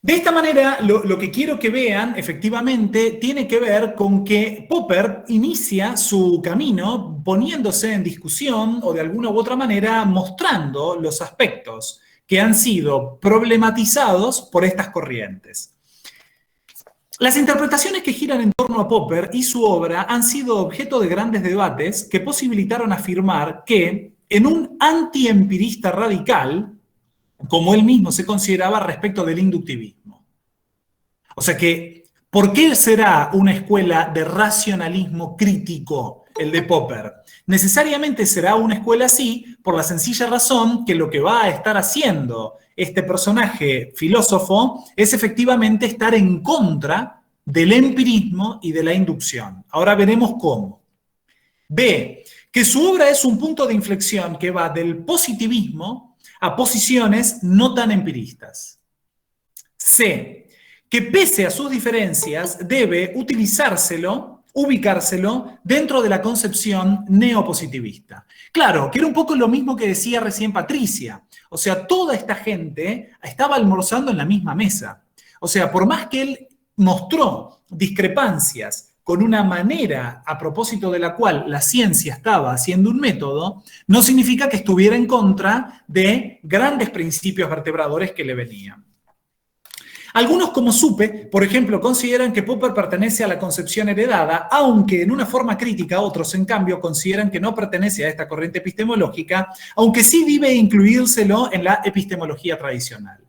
De esta manera, lo que quiero que vean, efectivamente, tiene que ver con que Popper inicia su camino poniéndose en discusión o de alguna u otra manera mostrando los aspectos que han sido problematizados por estas corrientes. Las interpretaciones que giran en torno a Popper y su obra han sido objeto de grandes debates que posibilitaron afirmar que, en un antiempirista radical, como él mismo se consideraba respecto del inductivismo. O sea que, ¿por qué será una escuela de racionalismo crítico el de Popper? Necesariamente será una escuela así por la sencilla razón que lo que va a estar haciendo este personaje filósofo es efectivamente estar en contra del empirismo y de la inducción. Ahora veremos cómo. B, que su obra es un punto de inflexión que va del positivismo a posiciones no tan empiristas. C, que pese a sus diferencias debe ubicárselo dentro de la concepción neopositivista. Claro, que era un poco lo mismo que decía recién Patricia. O sea, toda esta gente estaba almorzando en la misma mesa. O sea, por más que él mostró discrepancias con una manera a propósito de la cual la ciencia estaba haciendo un método, no significa que estuviera en contra de grandes principios vertebradores que le venían. Algunos, como supe, por ejemplo, consideran que Popper pertenece a la concepción heredada, aunque en una forma crítica otros, en cambio, consideran que no pertenece a esta corriente epistemológica, aunque sí debe incluírselo en la epistemología tradicional.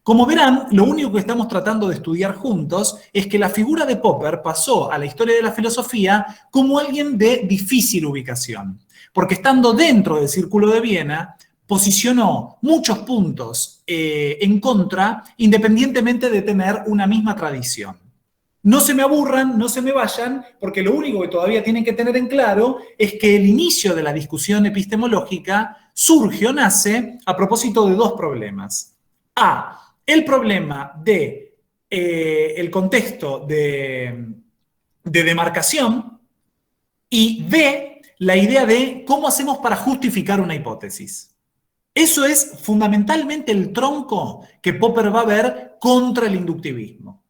Como verán, lo único que estamos tratando de estudiar juntos es que la figura de Popper pasó a la historia de la filosofía como alguien de difícil ubicación, porque estando dentro del Círculo de Viena, posicionó muchos puntos en contra, independientemente de tener una misma tradición. No se me aburran, no se me vayan, porque lo único que todavía tienen que tener en claro es que el inicio de la discusión epistemológica surge o nace a propósito de dos problemas. A, el problema de el contexto de demarcación, y B, la idea de cómo hacemos para justificar una hipótesis. Eso es fundamentalmente el tronco que Popper va a ver contra el inductivismo.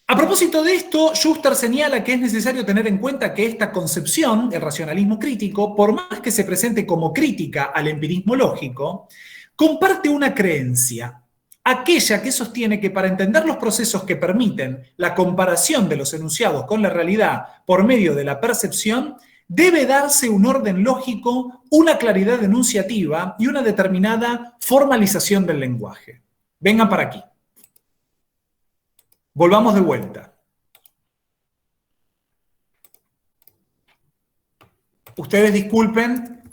A propósito de esto, Schuster señala que es necesario tener en cuenta que esta concepción, el racionalismo crítico, por más que se presente como crítica al empirismo lógico, comparte una creencia, aquella que sostiene que para entender los procesos que permiten la comparación de los enunciados con la realidad por medio de la percepción, debe darse un orden lógico, una claridad enunciativa y una determinada formalización del lenguaje. Vengan para aquí. Volvamos de vuelta. Ustedes disculpen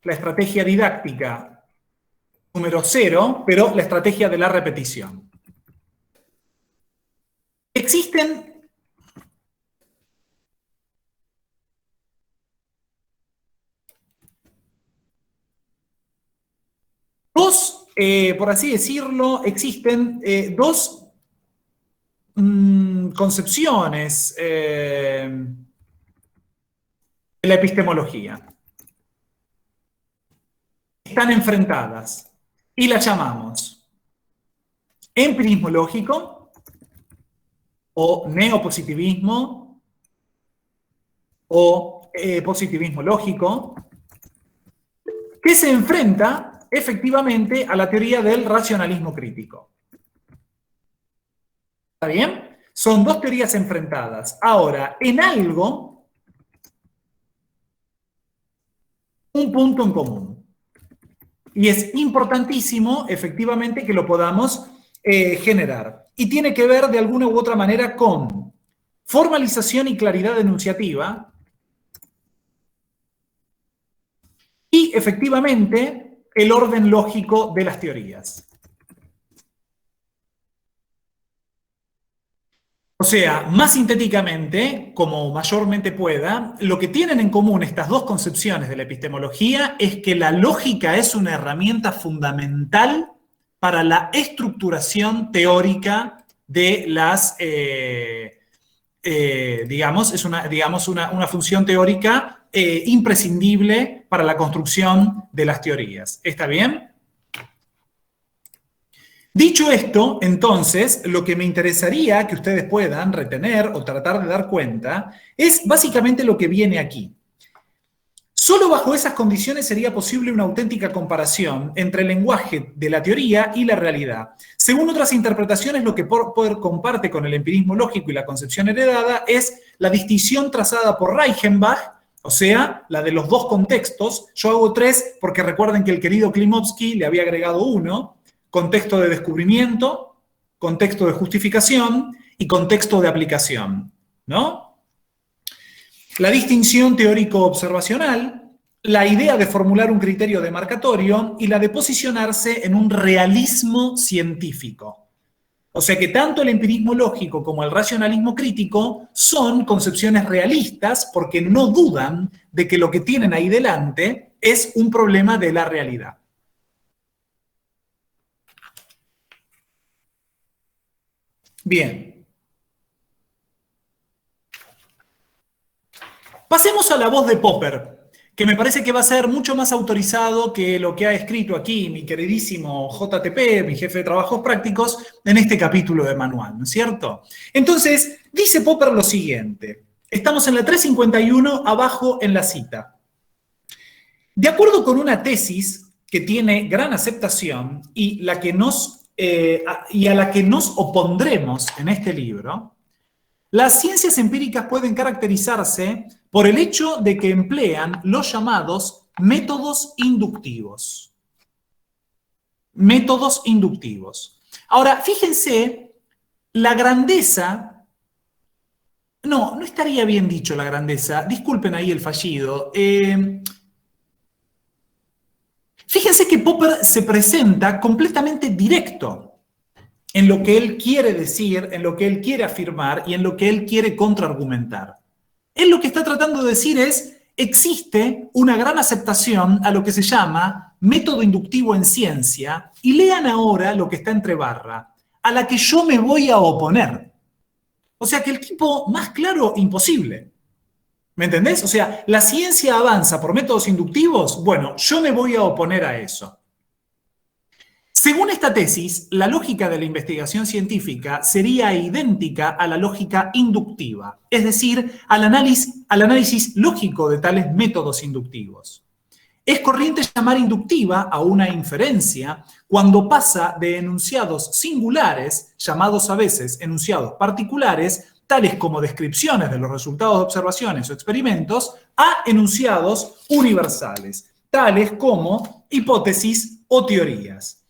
la estrategia didáctica número 0, pero la estrategia de la repetición. Existen dos, por así decirlo, existen dos concepciones de la epistemología. Están enfrentadas y las llamamos empirismo lógico o neopositivismo o positivismo lógico, que se enfrenta efectivamente a la teoría del racionalismo crítico. ¿Está bien? Son dos teorías enfrentadas. Ahora, en algo, un punto en común. Y es importantísimo, efectivamente, que lo podamos generar. Y tiene que ver, de alguna u otra manera, con formalización y claridad enunciativa y, efectivamente, el orden lógico de las teorías. O sea, más sintéticamente, como mayormente pueda, lo que tienen en común estas dos concepciones de la epistemología es que la lógica es una herramienta fundamental para la estructuración teórica de las, es una función teórica imprescindible para la construcción de las teorías. ¿Está bien? Dicho esto, entonces, lo que me interesaría que ustedes puedan retener o tratar de dar cuenta es básicamente lo que viene aquí. Solo bajo esas condiciones sería posible una auténtica comparación entre el lenguaje de la teoría y la realidad. Según otras interpretaciones, lo que Popper comparte con el empirismo lógico y la concepción heredada es la distinción trazada por Reichenbach, o sea, la de los dos contextos. Yo hago tres porque recuerden que el querido Klimovsky le había agregado uno: contexto de descubrimiento, contexto de justificación y contexto de aplicación, ¿no? La distinción teórico-observacional, la idea de formular un criterio demarcatorio y la de posicionarse en un realismo científico. O sea que tanto el empirismo lógico como el racionalismo crítico son concepciones realistas porque no dudan de que lo que tienen ahí delante es un problema de la realidad. Bien. Pasemos a la voz de Popper, que me parece que va a ser mucho más autorizado que lo que ha escrito aquí mi queridísimo JTP, mi jefe de trabajos prácticos, en este capítulo de manual, ¿no es cierto? Entonces, dice Popper lo siguiente. Estamos en la 351, abajo en la cita. De acuerdo con una tesis que tiene gran aceptación y a la que nos opondremos en este libro, las ciencias empíricas pueden caracterizarse por el hecho de que emplean los llamados métodos inductivos. Métodos inductivos. Ahora, fíjense, la grandeza... No estaría bien dicho la grandeza. Disculpen ahí el fallido. Fíjense que Popper se presenta completamente directo en lo que él quiere decir, en lo que él quiere afirmar y en lo que él quiere contraargumentar. Él lo que está tratando de decir es, existe una gran aceptación a lo que se llama método inductivo en ciencia, y lean ahora lo que está entre barra, a la que yo me voy a oponer. O sea que el tipo más claro, imposible. ¿Me entendés? O sea, la ciencia avanza por métodos inductivos, bueno, yo me voy a oponer a eso. Según esta tesis, la lógica de la investigación científica sería idéntica a la lógica inductiva, es decir, al análisis lógico de tales métodos inductivos. Es corriente llamar inductiva a una inferencia cuando pasa de enunciados singulares, llamados a veces enunciados particulares, tales como descripciones de los resultados de observaciones o experimentos, a enunciados universales, tales como hipótesis o teorías.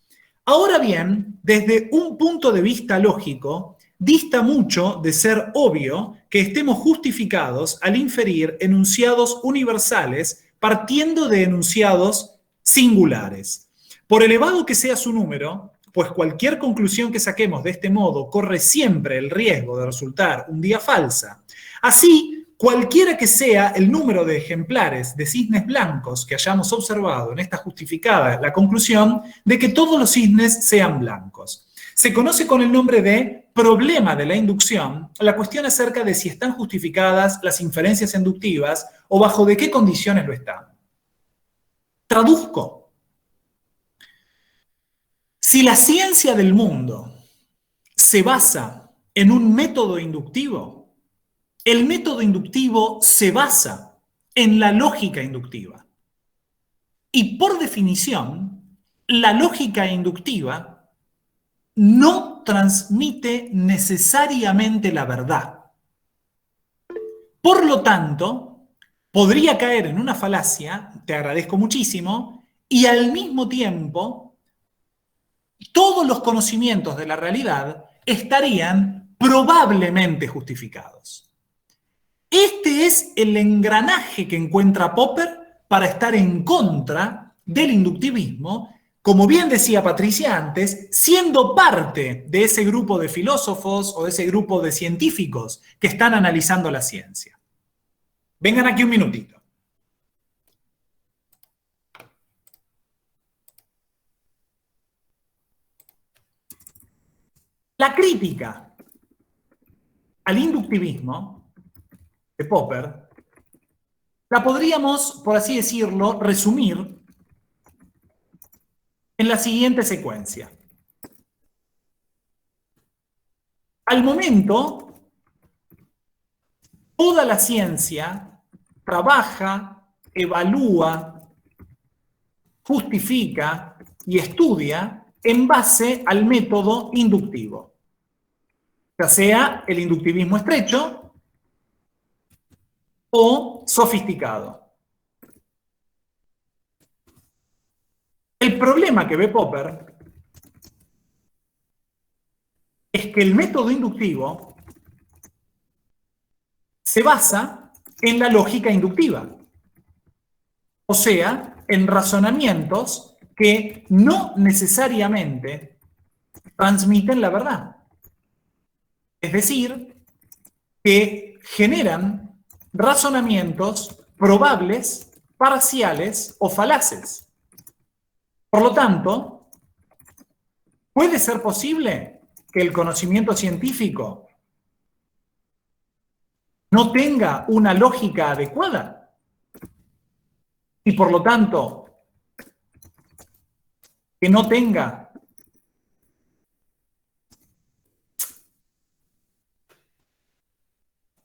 Ahora bien, desde un punto de vista lógico, dista mucho de ser obvio que estemos justificados al inferir enunciados universales partiendo de enunciados singulares. Por elevado que sea su número, pues cualquier conclusión que saquemos de este modo corre siempre el riesgo de resultar un día falsa. Así, cualquiera que sea el número de ejemplares de cisnes blancos que hayamos observado en esta justificada la conclusión de que todos los cisnes sean blancos. Se conoce con el nombre de problema de la inducción la cuestión acerca de si están justificadas las inferencias inductivas o bajo de qué condiciones lo están. Traduzco. Si la ciencia del mundo se basa en un método inductivo, el método inductivo se basa en la lógica inductiva. Y por definición, la lógica inductiva no transmite necesariamente la verdad. Por lo tanto, podría caer en una falacia, te agradezco muchísimo, y al mismo tiempo, todos los conocimientos de la realidad estarían probablemente justificados. Este es el engranaje que encuentra Popper para estar en contra del inductivismo, como bien decía Patricia antes, siendo parte de ese grupo de filósofos o de ese grupo de científicos que están analizando la ciencia. Vengan aquí un minutito. La crítica al inductivismo de Popper la podríamos, por así decirlo, resumir en la siguiente secuencia. Al momento, toda la ciencia trabaja, evalúa, justifica y estudia en base al método inductivo, ya sea el inductivismo estrecho o sofisticado. El problema que ve Popper es que el método inductivo se basa en la lógica inductiva, o sea, en razonamientos que no necesariamente transmiten la verdad. Es decir, que generan razonamientos probables, parciales o falaces. Por lo tanto, ¿puede ser posible que el conocimiento científico no tenga una lógica adecuada? Y por lo tanto, que no tenga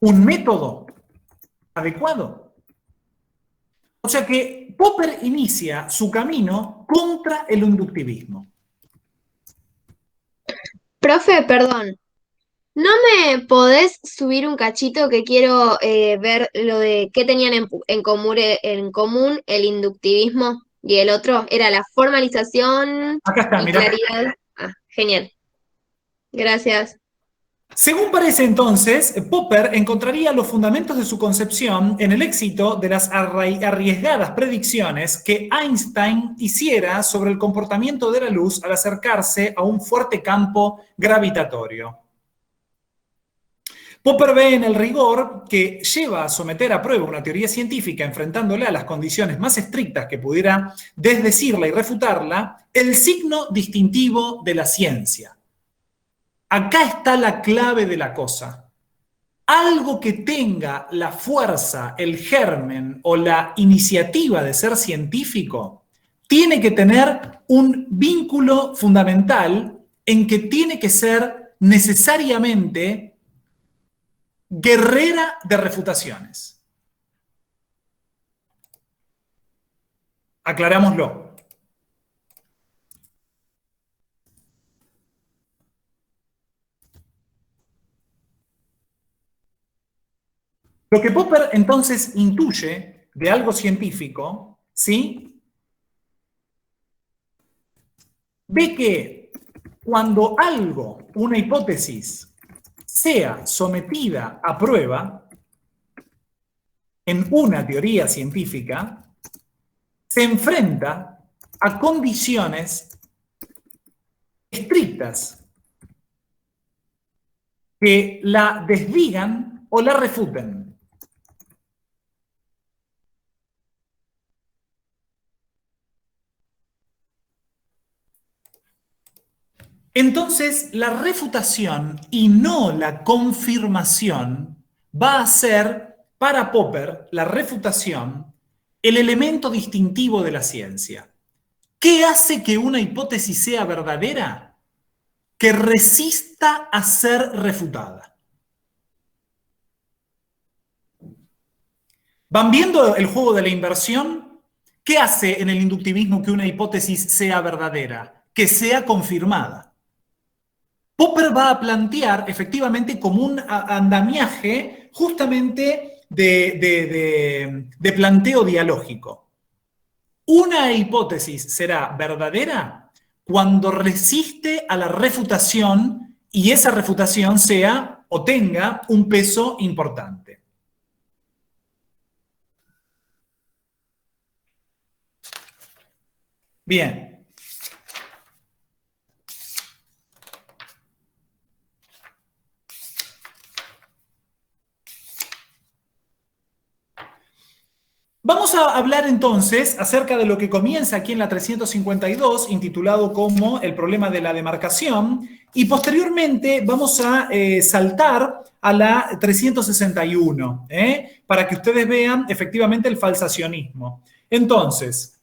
un método adecuado. O sea que Popper inicia su camino contra el inductivismo. Profe, perdón, ¿no me podés subir un cachito que quiero ver lo de qué tenían en común el inductivismo y el otro? Era la formalización Acá está, y mirá. claridad. Ah, genial. Gracias. Según parece entonces, Popper encontraría los fundamentos de su concepción en el éxito de las arriesgadas predicciones que Einstein hiciera sobre el comportamiento de la luz al acercarse a un fuerte campo gravitatorio. Popper ve en el rigor que lleva a someter a prueba una teoría científica enfrentándola a las condiciones más estrictas que pudiera desdecirla y refutarla, el signo distintivo de la ciencia. Acá está la clave de la cosa. Algo que tenga la fuerza, el germen o la iniciativa de ser científico, tiene que tener un vínculo fundamental en que tiene que ser necesariamente guerrera de refutaciones. Aclarámoslo. Lo que Popper entonces intuye de algo científico, ¿sí? Ve que cuando algo, una hipótesis, sea sometida a prueba en una teoría científica, se enfrenta a condiciones estrictas que la desdigan o la refuten. Entonces, la refutación y no la confirmación va a ser, para Popper, la refutación, el elemento distintivo de la ciencia. ¿Qué hace que una hipótesis sea verdadera? Que resista a ser refutada. ¿Van viendo el juego de la inversión? ¿Qué hace en el inductivismo que una hipótesis sea verdadera? Que sea confirmada. Popper va a plantear efectivamente como un andamiaje justamente de planteo dialógico. Una hipótesis será verdadera cuando resiste a la refutación y esa refutación sea o tenga un peso importante. Bien. Vamos a hablar entonces acerca de lo que comienza aquí en la 352, intitulado como el problema de la demarcación, y posteriormente vamos a saltar a la 361, para que ustedes vean efectivamente el falsacionismo. Entonces,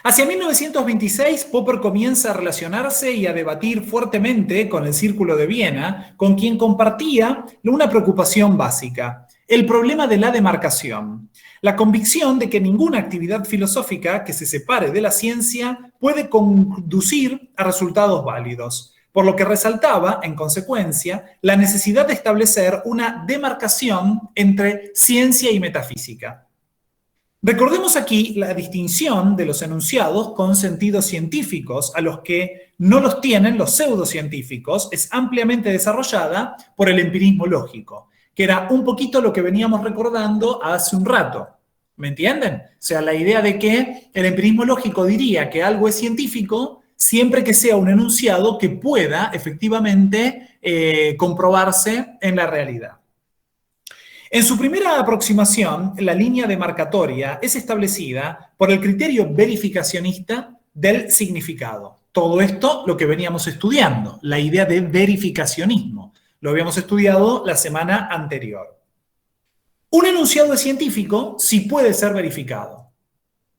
Hacia 1926, Popper comienza a relacionarse y a debatir fuertemente con el Círculo de Viena, con quien compartía una preocupación básica: el problema de la demarcación. La convicción de que ninguna actividad filosófica que se separe de la ciencia puede conducir a resultados válidos, por lo que resaltaba, en consecuencia, la necesidad de establecer una demarcación entre ciencia y metafísica. Recordemos aquí la distinción de los enunciados con sentidos científicos, a los que no los tienen los pseudocientíficos. Es ampliamente desarrollada por el empirismo lógico, que era un poquito lo que veníamos recordando hace un rato. ¿Me entienden? O sea, la idea de que el empirismo lógico diría que algo es científico siempre que sea un enunciado que pueda efectivamente comprobarse en la realidad. En su primera aproximación, la línea demarcatoria es establecida por el criterio verificacionista del significado. Todo esto lo que veníamos estudiando, la idea de verificacionismo. Lo habíamos estudiado la semana anterior. Un enunciado es científico si puede ser verificado,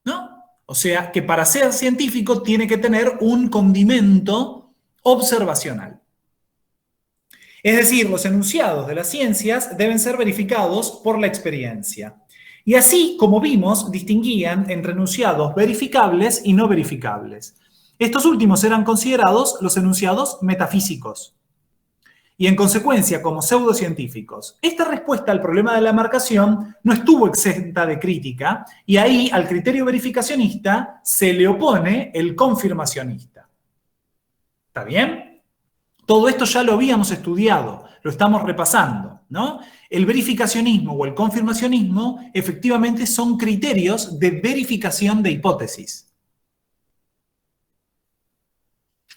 ¿no? O sea, que para ser científico tiene que tener un condimento observacional. Es decir, los enunciados de las ciencias deben ser verificados por la experiencia. Y así, como vimos, distinguían entre enunciados verificables y no verificables. Estos últimos eran considerados los enunciados metafísicos y, en consecuencia, como pseudocientíficos. Esta respuesta al problema de la marcación no estuvo exenta de crítica, y ahí al criterio verificacionista se le opone el confirmacionista. ¿Está bien? Todo esto ya lo habíamos estudiado, lo estamos repasando, ¿no? El verificacionismo o el confirmacionismo efectivamente son criterios de verificación de hipótesis.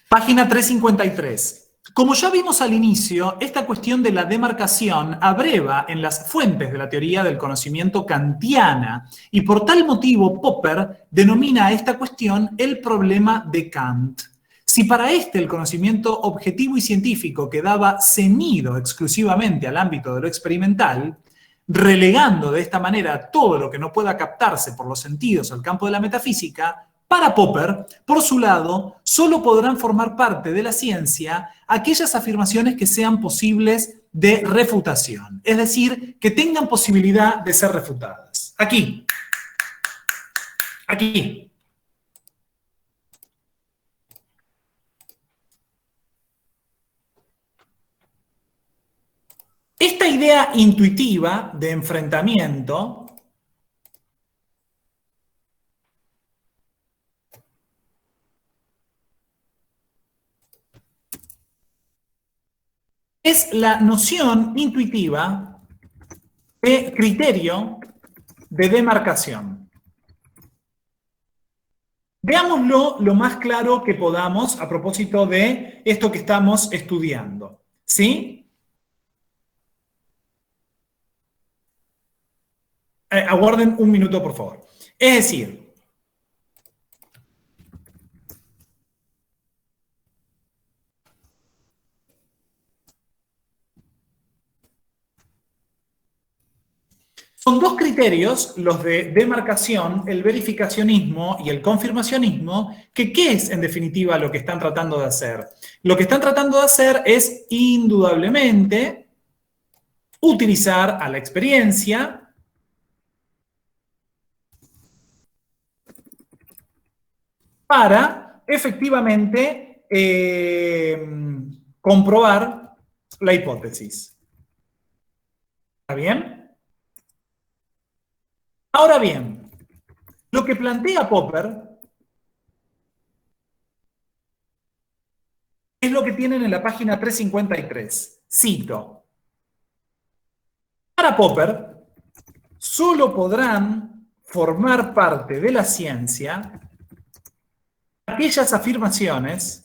Página 353. Como ya vimos al inicio, esta cuestión de la demarcación abreva en las fuentes de la teoría del conocimiento kantiana, y por tal motivo Popper denomina a esta cuestión el problema de Kant. Si para el conocimiento objetivo y científico quedaba ceñido exclusivamente al ámbito de lo experimental, relegando de esta manera todo lo que no pueda captarse por los sentidos al campo de la metafísica, para Popper, por su lado, solo podrán formar parte de la ciencia aquellas afirmaciones que sean posibles de refutación, es decir, que tengan posibilidad de ser refutadas. Aquí. Esta idea intuitiva de enfrentamiento es la noción intuitiva de criterio de demarcación. Veámoslo lo más claro que podamos a propósito de esto que estamos estudiando, ¿sí? Aguarden un minuto, por favor. Es decir, son dos criterios, los de demarcación, el verificacionismo y el confirmacionismo, que ¿qué es en definitiva lo que están tratando de hacer? Lo que están tratando de hacer es indudablemente utilizar a la experiencia para efectivamente comprobar la hipótesis. ¿Está bien? Ahora bien, lo que plantea Popper es lo que tienen en la página 353. Cito: para Popper, solo podrán formar parte de la ciencia aquellas afirmaciones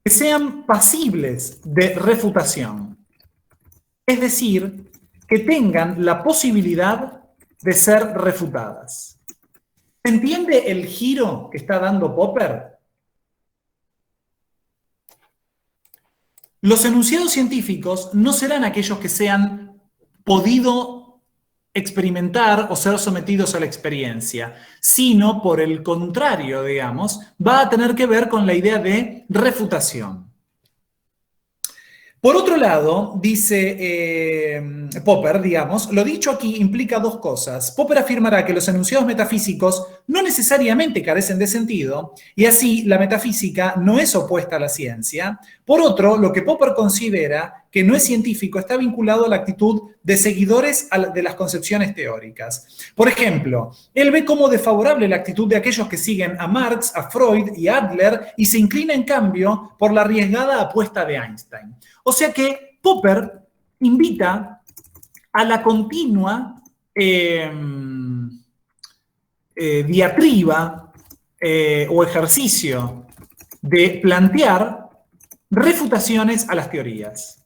que sean pasibles de refutación, es decir, que tengan la posibilidad de ser refutadas. ¿Se entiende el giro que está dando Popper? Los enunciados científicos no serán aquellos que sean podido experimentar o ser sometidos a la experiencia, sino por el contrario, digamos, va a tener que ver con la idea de refutación. Por otro lado, dice Popper, digamos, lo dicho aquí implica dos cosas. Popper afirmará que los enunciados metafísicos no necesariamente carecen de sentido, y así la metafísica no es opuesta a la ciencia. Por otro, lo que Popper considera que no es científico está vinculado a la actitud de seguidores de las concepciones teóricas. Por ejemplo, él ve como desfavorable la actitud de aquellos que siguen a Marx, a Freud y a Adler y se inclina en cambio por la arriesgada apuesta de Einstein. O sea que Popper invita a la continua diatriba o ejercicio de plantear refutaciones a las teorías.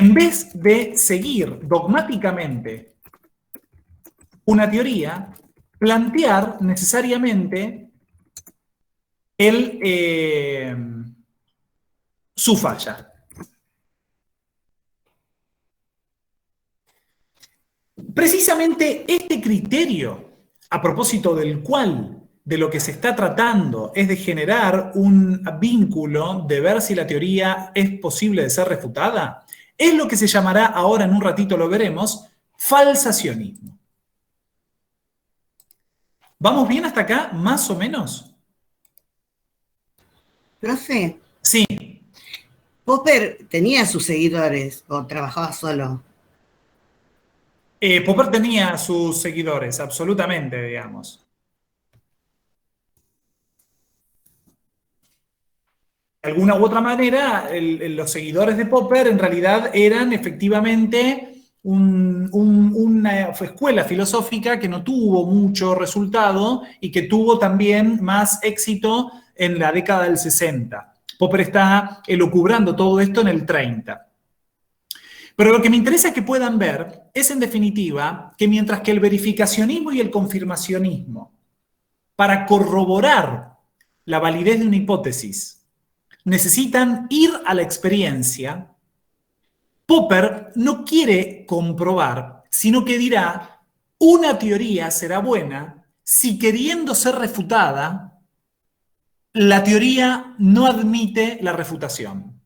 En vez de seguir dogmáticamente una teoría, plantear necesariamente su falla. Precisamente este criterio, a propósito del cual de lo que se está tratando es de generar un vínculo de ver si la teoría es posible de ser refutada, es lo que se llamará, ahora en un ratito lo veremos, falsacionismo. ¿Vamos bien hasta acá, más o menos? Profe, Sí. ¿Popper tenía sus seguidores o trabajaba solo? Popper tenía sus seguidores, absolutamente, digamos. De alguna u otra manera, los seguidores de Popper en realidad eran efectivamente una escuela filosófica que no tuvo mucho resultado y que tuvo también más éxito en la década del 60. Popper está elucubrando todo esto en el 30. Pero lo que me interesa que puedan ver es, en definitiva, que mientras que el verificacionismo y el confirmacionismo, para corroborar la validez de una hipótesis, necesitan ir a la experiencia, Popper no quiere comprobar, sino que dirá, una teoría será buena si, queriendo ser refutada, la teoría no admite la refutación.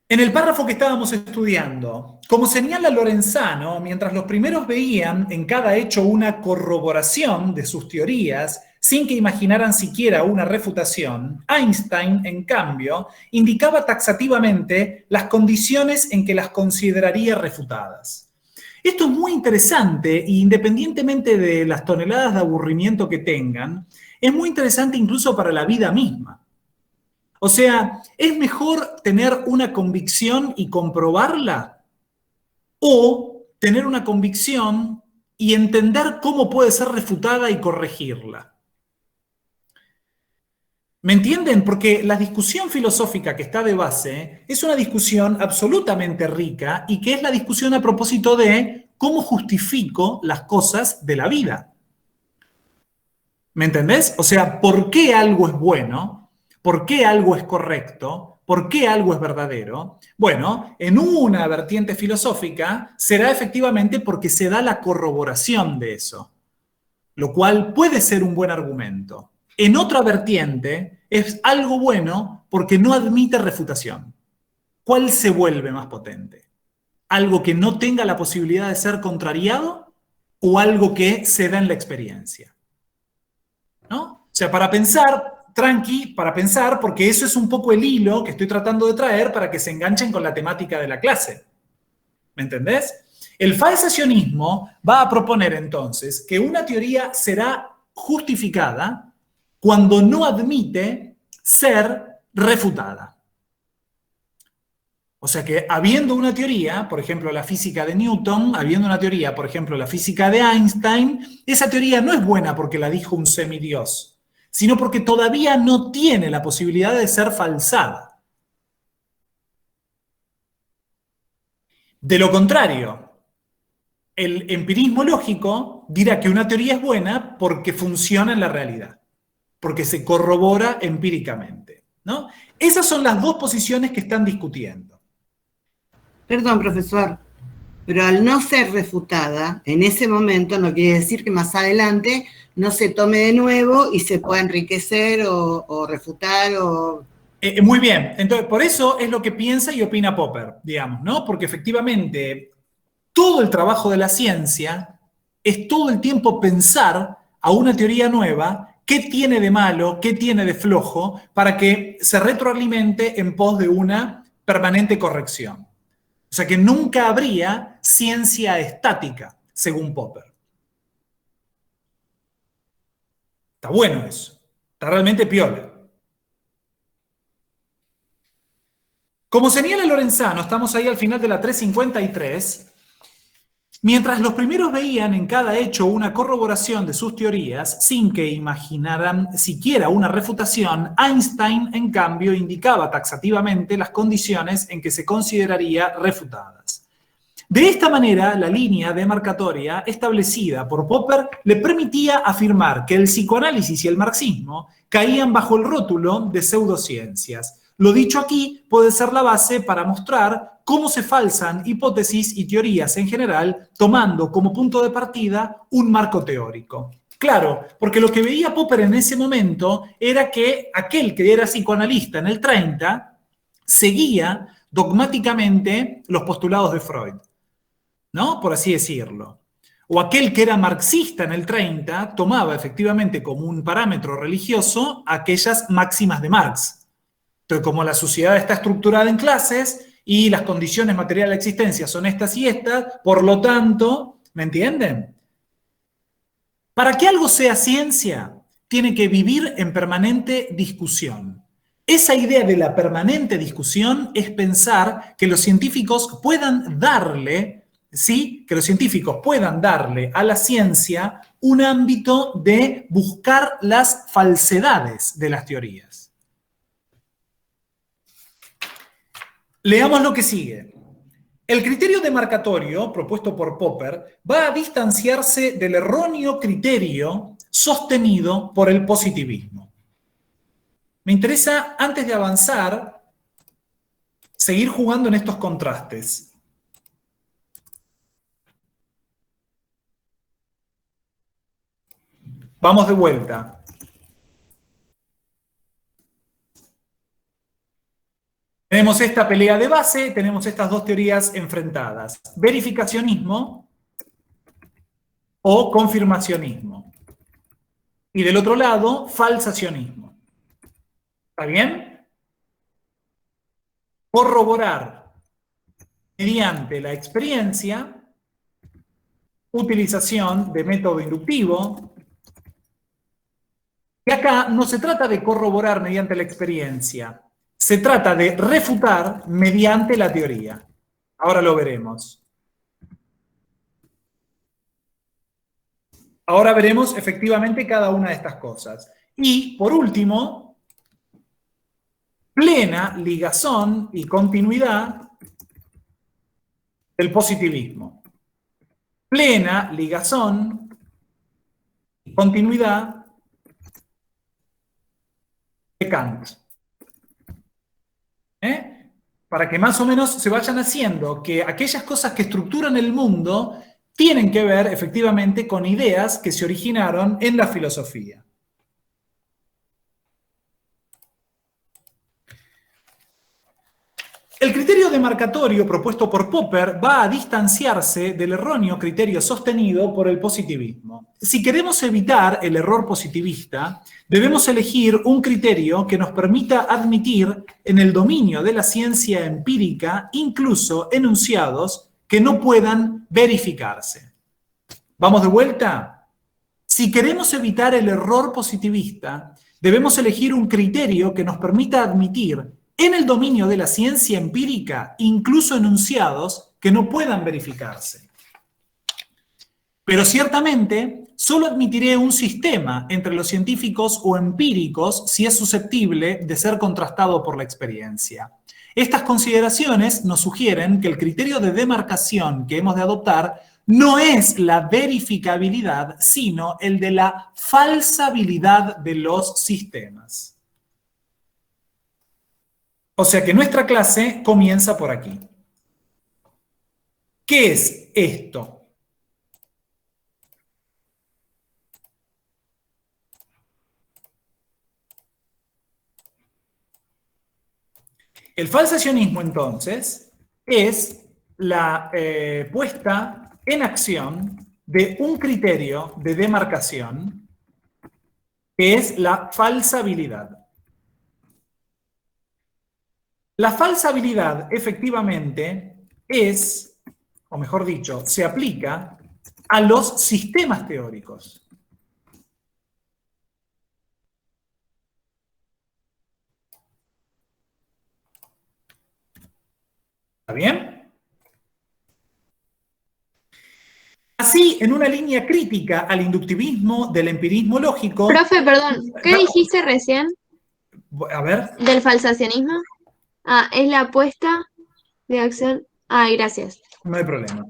En el párrafo que estábamos estudiando, como señala Lorenzano, mientras los primeros veían en cada hecho una corroboración de sus teorías, sin que imaginaran siquiera una refutación, Einstein, en cambio, indicaba taxativamente las condiciones en que las consideraría refutadas. Esto es muy interesante e independientemente de las toneladas de aburrimiento que tengan, es muy interesante incluso para la vida misma. O sea, ¿es mejor tener una convicción y comprobarla? ¿O tener una convicción y entender cómo puede ser refutada y corregirla? ¿Me entienden? Porque la discusión filosófica que está de base es una discusión absolutamente rica y que es la discusión a propósito de cómo justifico las cosas de la vida. ¿Me entendés? O sea, ¿por qué algo es bueno? ¿Por qué algo es correcto? ¿Por qué algo es verdadero? Bueno, en una vertiente filosófica será efectivamente porque se da la corroboración de eso, lo cual puede ser un buen argumento. En otra vertiente es algo bueno porque no admite refutación. ¿Cuál se vuelve más potente? ¿Algo que no tenga la posibilidad de ser contrariado o algo que se da en la experiencia? ¿No? O sea, para pensar... Tranqui, para pensar, porque eso es un poco el hilo que estoy tratando de traer para que se enganchen con la temática de la clase. ¿Me entendés? El falsacionismo va a proponer entonces que una teoría será justificada cuando no admite ser refutada. O sea que habiendo una teoría, por ejemplo la física de Newton, habiendo una teoría, por ejemplo la física de Einstein, esa teoría no es buena porque la dijo un semidios, sino porque todavía no tiene la posibilidad de ser falsada. De lo contrario, el empirismo lógico dirá que una teoría es buena porque funciona en la realidad, porque se corrobora empíricamente, ¿no? Esas son las dos posiciones que están discutiendo. Perdón, profesor, pero al no ser refutada, en ese momento no quiere decir que más adelante no se tome de nuevo y se pueda enriquecer o refutar o... Muy bien, entonces por eso es lo que piensa y opina Popper, digamos, ¿no? Porque efectivamente todo el trabajo de la ciencia es todo el tiempo pensar a una teoría nueva qué tiene de malo, qué tiene de flojo, para que se retroalimente en pos de una permanente corrección. O sea que nunca habría ciencia estática, según Popper. Está bueno eso, está realmente piola. Como señala Lorenzano, estamos ahí al final de la 353, mientras los primeros veían en cada hecho una corroboración de sus teorías, sin que imaginaran siquiera una refutación, Einstein, en cambio, indicaba taxativamente las condiciones en que se consideraría refutadas. De esta manera, la línea demarcatoria establecida por Popper le permitía afirmar que el psicoanálisis y el marxismo caían bajo el rótulo de pseudociencias. Lo dicho aquí puede ser la base para mostrar cómo se falsan hipótesis y teorías en general, tomando como punto de partida un marco teórico. Claro, porque lo que veía Popper en ese momento era que aquel que era psicoanalista en el 30 seguía dogmáticamente los postulados de Freud, ¿no? Por así decirlo. O aquel que era marxista en el 30 tomaba efectivamente como un parámetro religioso aquellas máximas de Marx. Entonces, como la sociedad está estructurada en clases y las condiciones materiales de existencia son estas y estas, por lo tanto, ¿me entienden? Para que algo sea ciencia, tiene que vivir en permanente discusión. Esa idea de la permanente discusión es pensar que los científicos puedan darle, ¿sí? Que los científicos puedan darle a la ciencia un ámbito de buscar las falsedades de las teorías. Leamos lo que sigue. El criterio demarcatorio propuesto por Popper va a distanciarse del erróneo criterio sostenido por el positivismo. Me interesa, antes de avanzar, seguir jugando en estos contrastes. Vamos de vuelta. Tenemos esta pelea de base, tenemos estas dos teorías enfrentadas. Verificacionismo o confirmacionismo. Y del otro lado, falsacionismo. ¿Está bien? Corroborar mediante la experiencia, utilización de método inductivo. Y acá no se trata de corroborar mediante la experiencia. Se trata de refutar mediante la teoría. Ahora lo veremos. Ahora veremos efectivamente cada una de estas cosas. Y, por último, plena ligazón y continuidad del positivismo. Plena ligazón y continuidad de Kant. Para que más o menos se vayan haciendo que aquellas cosas que estructuran el mundo tienen que ver efectivamente con ideas que se originaron en la filosofía. El criterio demarcatorio propuesto por Popper va a distanciarse del erróneo criterio sostenido por el positivismo. Si queremos evitar el error positivista, debemos elegir un criterio que nos permita admitir en el dominio de la ciencia empírica incluso enunciados que no puedan verificarse. ¿Vamos de vuelta? Si queremos evitar el error positivista, debemos elegir un criterio que nos permita admitir en el dominio de la ciencia empírica, incluso enunciados que no puedan verificarse. Pero ciertamente, solo admitiré un sistema entre los científicos o empíricos si es susceptible de ser contrastado por la experiencia. Estas consideraciones nos sugieren que el criterio de demarcación que hemos de adoptar no es la verificabilidad, sino el de la falsabilidad de los sistemas. O sea que nuestra clase comienza por aquí. ¿Qué es esto? El falsacionismo, entonces, es la puesta en acción de un criterio de demarcación que es la falsabilidad. La falsabilidad, efectivamente, es, o mejor dicho, se aplica a los sistemas teóricos. ¿Está bien? Así, en una línea crítica al inductivismo del empirismo lógico... Profe, perdón, ¿qué dijiste recién A ver. del falsacionismo? Ah, es la apuesta de acción. Ay, gracias. No hay problema.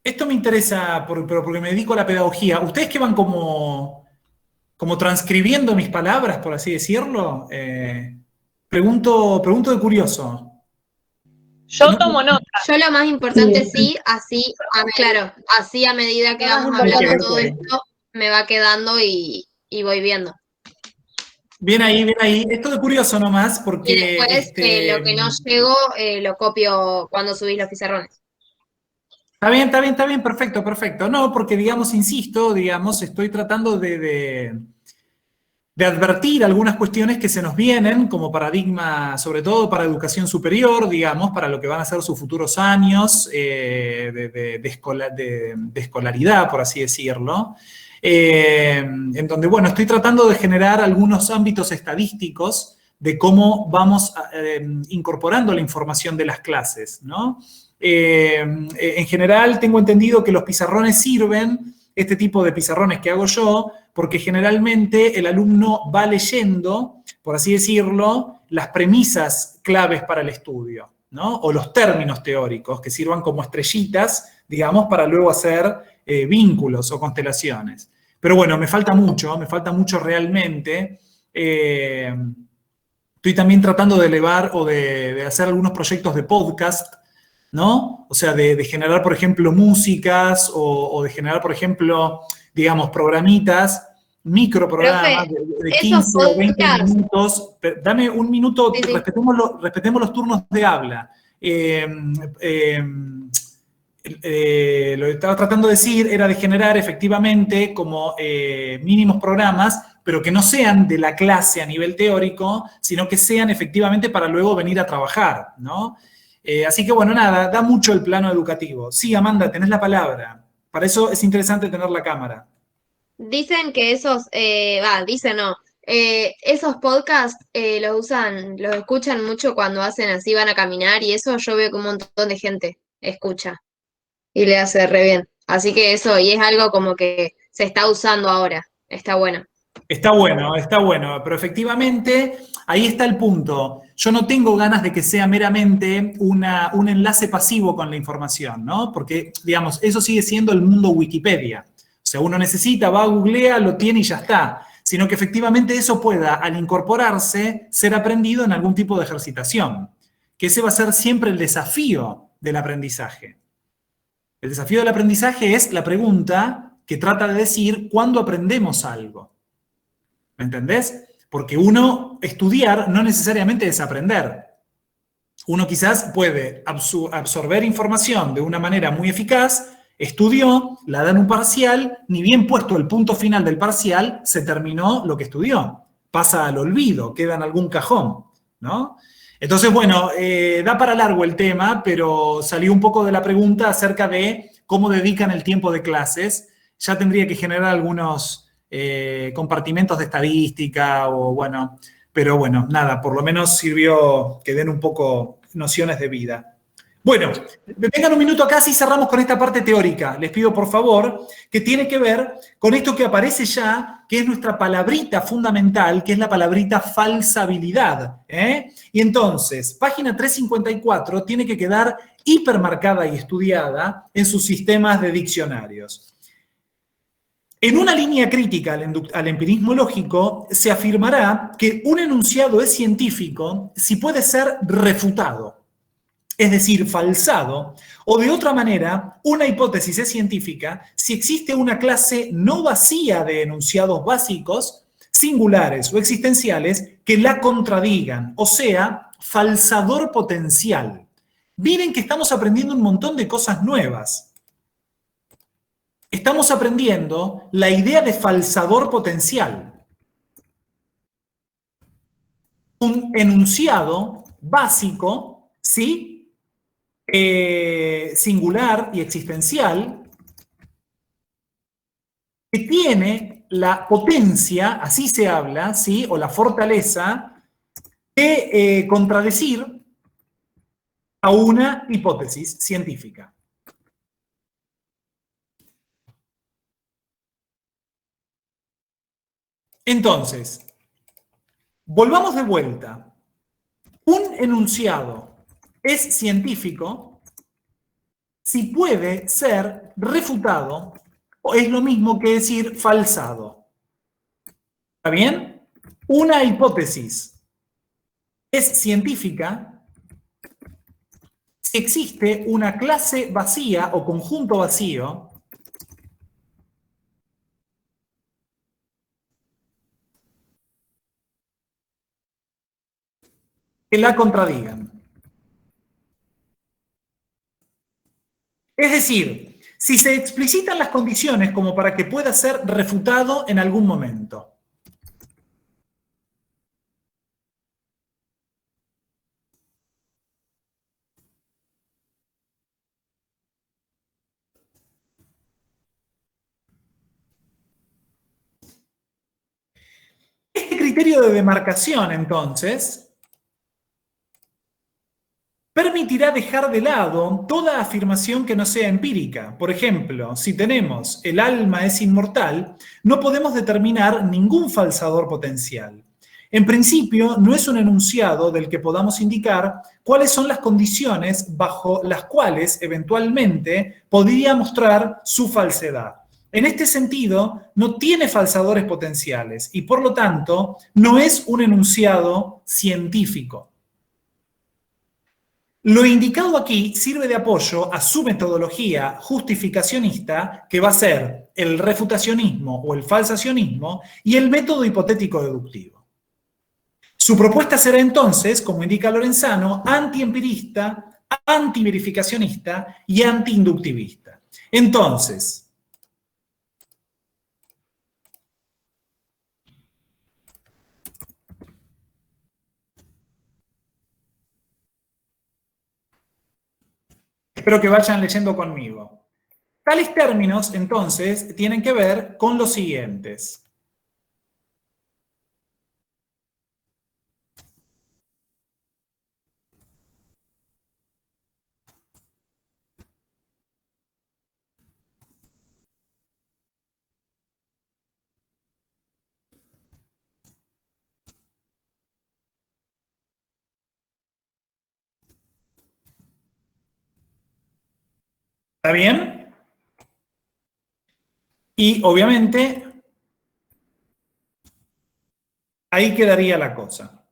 Esto me interesa porque me dedico a la pedagogía. ¿Ustedes que van como transcribiendo mis palabras, por así decirlo? Pregunto de curioso. Yo tomo nota. Yo lo más importante sí, así, claro, así a medida que vamos hablando todo esto, me va quedando y voy viendo. Bien ahí. Esto de curioso nomás, porque... Y después lo que no llego lo copio cuando subís los pizarrones. Está bien, perfecto. No, porque insisto, estoy tratando de advertir algunas cuestiones que se nos vienen como paradigma, sobre todo para educación superior, para lo que van a ser sus futuros años de escolaridad, por así decirlo, en donde, bueno, estoy tratando de generar algunos ámbitos estadísticos de cómo vamos incorporando la información de las clases, ¿no? En general, tengo entendido que los pizarrones sirven, este tipo de pizarrones que hago yo, porque generalmente el alumno va leyendo, por así decirlo, las premisas claves para el estudio, ¿no? O los términos teóricos que sirvan como estrellitas, para luego hacer vínculos o constelaciones. Pero bueno, me falta mucho realmente. Estoy también tratando de elevar o de hacer algunos proyectos de podcast, ¿no? O sea, de generar, por ejemplo, músicas o de generar, por ejemplo, programitas, microprogramas de 15 o 20 minutos. Dame un minuto, sí. Respetemos los turnos de habla. Lo que estaba tratando de decir era de generar efectivamente como mínimos programas, pero que no sean de la clase a nivel teórico, sino que sean efectivamente para luego venir a trabajar, ¿no? Así que, bueno, nada, da mucho el plano educativo. Sí, Amanda, tenés la palabra. Para eso es interesante tener la cámara. Dicen que esos, esos podcasts los escuchan mucho cuando hacen así, van a caminar y eso yo veo que un montón de gente escucha y le hace re bien. Así que eso, y es algo como que se está usando ahora. Está bueno. Está bueno, pero efectivamente ahí está el punto. Yo no tengo ganas de que sea meramente un enlace pasivo con la información, ¿no? Porque, eso sigue siendo el mundo Wikipedia. O sea, uno necesita, va a googlea, lo tiene y ya está. Sino que efectivamente eso pueda, al incorporarse, ser aprendido en algún tipo de ejercitación. Que ese va a ser siempre el desafío del aprendizaje. El desafío del aprendizaje es la pregunta que trata de decir cuándo aprendemos algo. ¿Me entendés? Porque estudiar no necesariamente es aprender. Uno quizás puede absorber información de una manera muy eficaz, estudió, la dan un parcial, ni bien puesto el punto final del parcial, se terminó lo que estudió. Pasa al olvido, queda en algún cajón, ¿no? Entonces, bueno, da para largo el tema, pero salió un poco de la pregunta acerca de cómo dedican el tiempo de clases. Ya tendría que generar algunos compartimentos de estadística pero bueno, nada, por lo menos sirvió que den un poco nociones de vida. Bueno, vengan un minuto acá, si cerramos con esta parte teórica. Les pido por favor, que tiene que ver con esto que aparece ya, que es nuestra palabrita fundamental, que es la palabrita falsabilidad. Y entonces, página 354 tiene que quedar hipermarcada y estudiada en sus sistemas de diccionarios. En una línea crítica al empirismo lógico, se afirmará que un enunciado es científico si puede ser refutado, es decir, falsado, o de otra manera, una hipótesis es científica si existe una clase no vacía de enunciados básicos, singulares o existenciales que la contradigan, o sea, falsador potencial. Miren que estamos aprendiendo un montón de cosas nuevas. Estamos aprendiendo la idea de falsador potencial. Un enunciado básico, ¿sí? Singular y existencial, que tiene la potencia, así se habla, ¿sí? O la fortaleza de contradecir a una hipótesis científica. Entonces, volvamos de vuelta. Un enunciado es científico si puede ser refutado, o es lo mismo que decir falsado. ¿Está bien? Una hipótesis es científica si existe una clase vacía o conjunto vacío que la contradigan. Es decir, si se explicitan las condiciones como para que pueda ser refutado en algún momento. Este criterio de demarcación, entonces, permitirá dejar de lado toda afirmación que no sea empírica. Por ejemplo, si tenemos el alma es inmortal, no podemos determinar ningún falsador potencial. En principio, no es un enunciado del que podamos indicar cuáles son las condiciones bajo las cuales eventualmente podría mostrar su falsedad. En este sentido, no tiene falsadores potenciales y, por lo tanto, no es un enunciado científico. Lo indicado aquí sirve de apoyo a su metodología justificacionista, que va a ser el refutacionismo o el falsacionismo, y el método hipotético deductivo. Su propuesta será entonces, como indica Lorenzano, antiempirista, antiverificacionista y antiinductivista. Entonces, espero que vayan leyendo conmigo. Tales términos, entonces, tienen que ver con los siguientes. ¿Está bien? Y obviamente, ahí quedaría la cosa.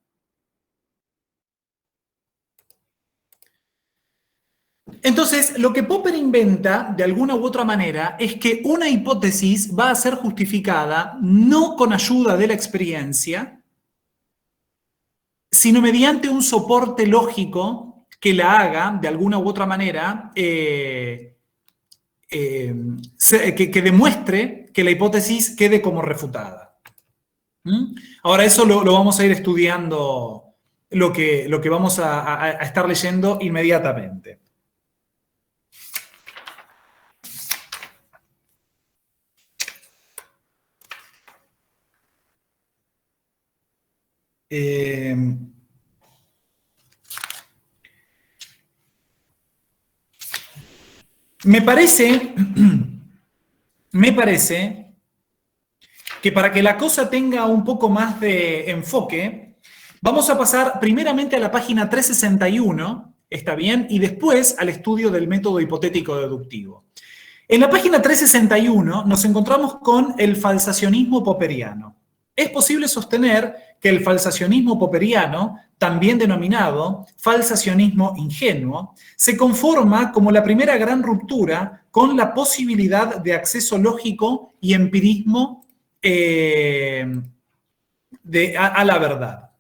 Entonces, lo que Popper inventa, de alguna u otra manera, es que una hipótesis va a ser justificada no con ayuda de la experiencia, sino mediante un soporte lógico que la haga, de alguna u otra manera, que demuestre que la hipótesis quede como refutada. Ahora, eso lo vamos a ir estudiando, lo que vamos a estar leyendo inmediatamente. Me parece que para que la cosa tenga un poco más de enfoque, vamos a pasar primeramente a la página 361, ¿está bien? Y después al estudio del método hipotético deductivo. En la página 361 nos encontramos con el falsacionismo popperiano. Es posible sostener que el falsacionismo popperiano, también denominado falsacionismo ingenuo, se conforma como la primera gran ruptura con la posibilidad de acceso lógico y empirismo a la verdad.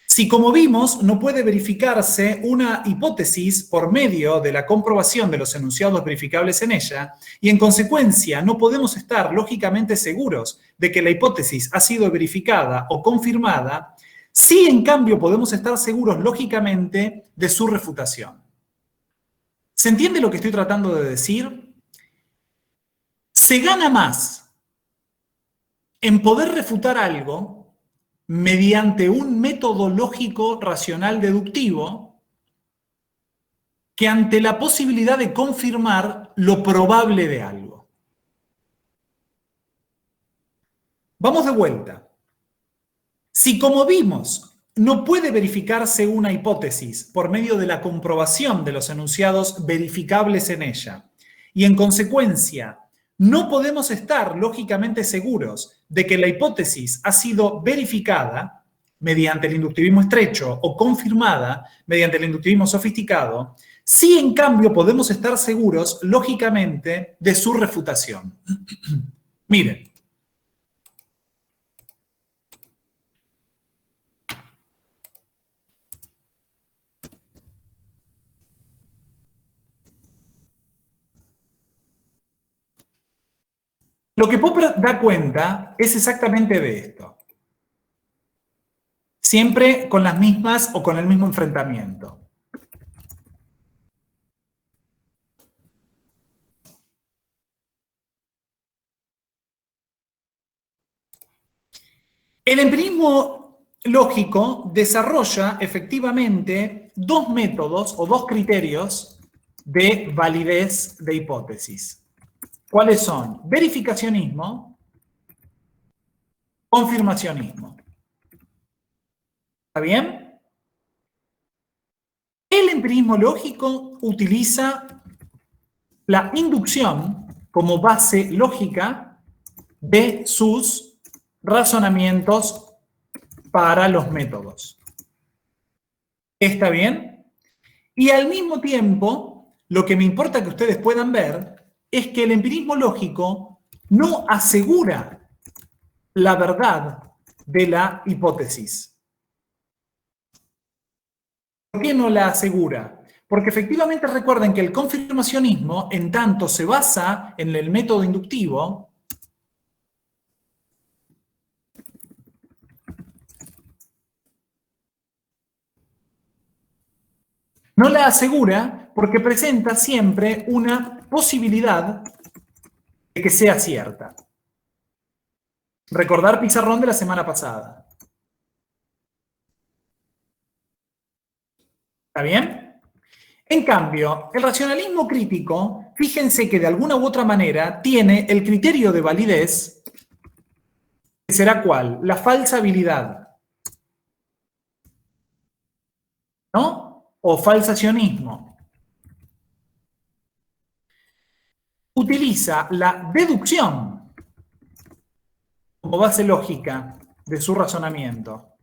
Si, como vimos, no puede verificarse una hipótesis por medio de la comprobación de los enunciados verificables en ella, y en consecuencia no podemos estar lógicamente seguros de que la hipótesis ha sido verificada o confirmada, sí, en cambio, podemos estar seguros lógicamente de su refutación. ¿Se entiende lo que estoy tratando de decir? Se gana más en poder refutar algo mediante un método lógico racional deductivo que ante la posibilidad de confirmar lo probable de algo. Vamos de vuelta. Si, como vimos, no puede verificarse una hipótesis por medio de la comprobación de los enunciados verificables en ella, y en consecuencia no podemos estar lógicamente seguros de que la hipótesis ha sido verificada mediante el inductivismo estrecho o confirmada mediante el inductivismo sofisticado, sí, en cambio, podemos estar seguros lógicamente de su refutación. Miren. Lo que Popper da cuenta es exactamente de esto. Siempre con las mismas o con el mismo enfrentamiento. El empirismo lógico desarrolla efectivamente dos métodos o dos criterios de validez de hipótesis. ¿Cuáles son? Verificacionismo, confirmacionismo. ¿Está bien? El empirismo lógico utiliza la inducción como base lógica de sus razonamientos para los métodos. ¿Está bien? Y al mismo tiempo, lo que me importa que ustedes puedan ver es que el empirismo lógico no asegura la verdad de la hipótesis. ¿Por qué no la asegura? Porque efectivamente recuerden que el confirmacionismo, en tanto se basa en el método inductivo, no la asegura porque presenta siempre una posibilidad de que sea cierta. Recordar pizarrón de la semana pasada. ¿Está bien? En cambio, el racionalismo crítico, fíjense que de alguna u otra manera tiene el criterio de validez, que será ¿cuál? La falsabilidad. ¿No? O falsacionismo. Utiliza la deducción como base lógica de su razonamiento.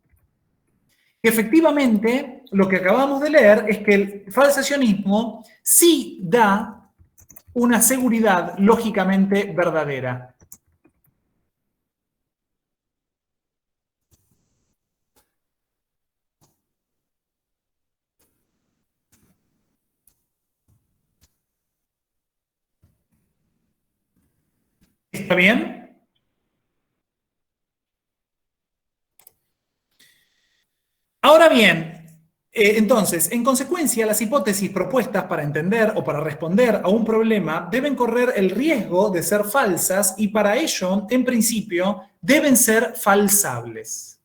Efectivamente, lo que acabamos de leer es que el falsacionismo sí da una seguridad lógicamente verdadera. ¿Está bien? Ahora bien, entonces, en consecuencia, las hipótesis propuestas para entender o para responder a un problema deben correr el riesgo de ser falsas y para ello, en principio, deben ser falsables.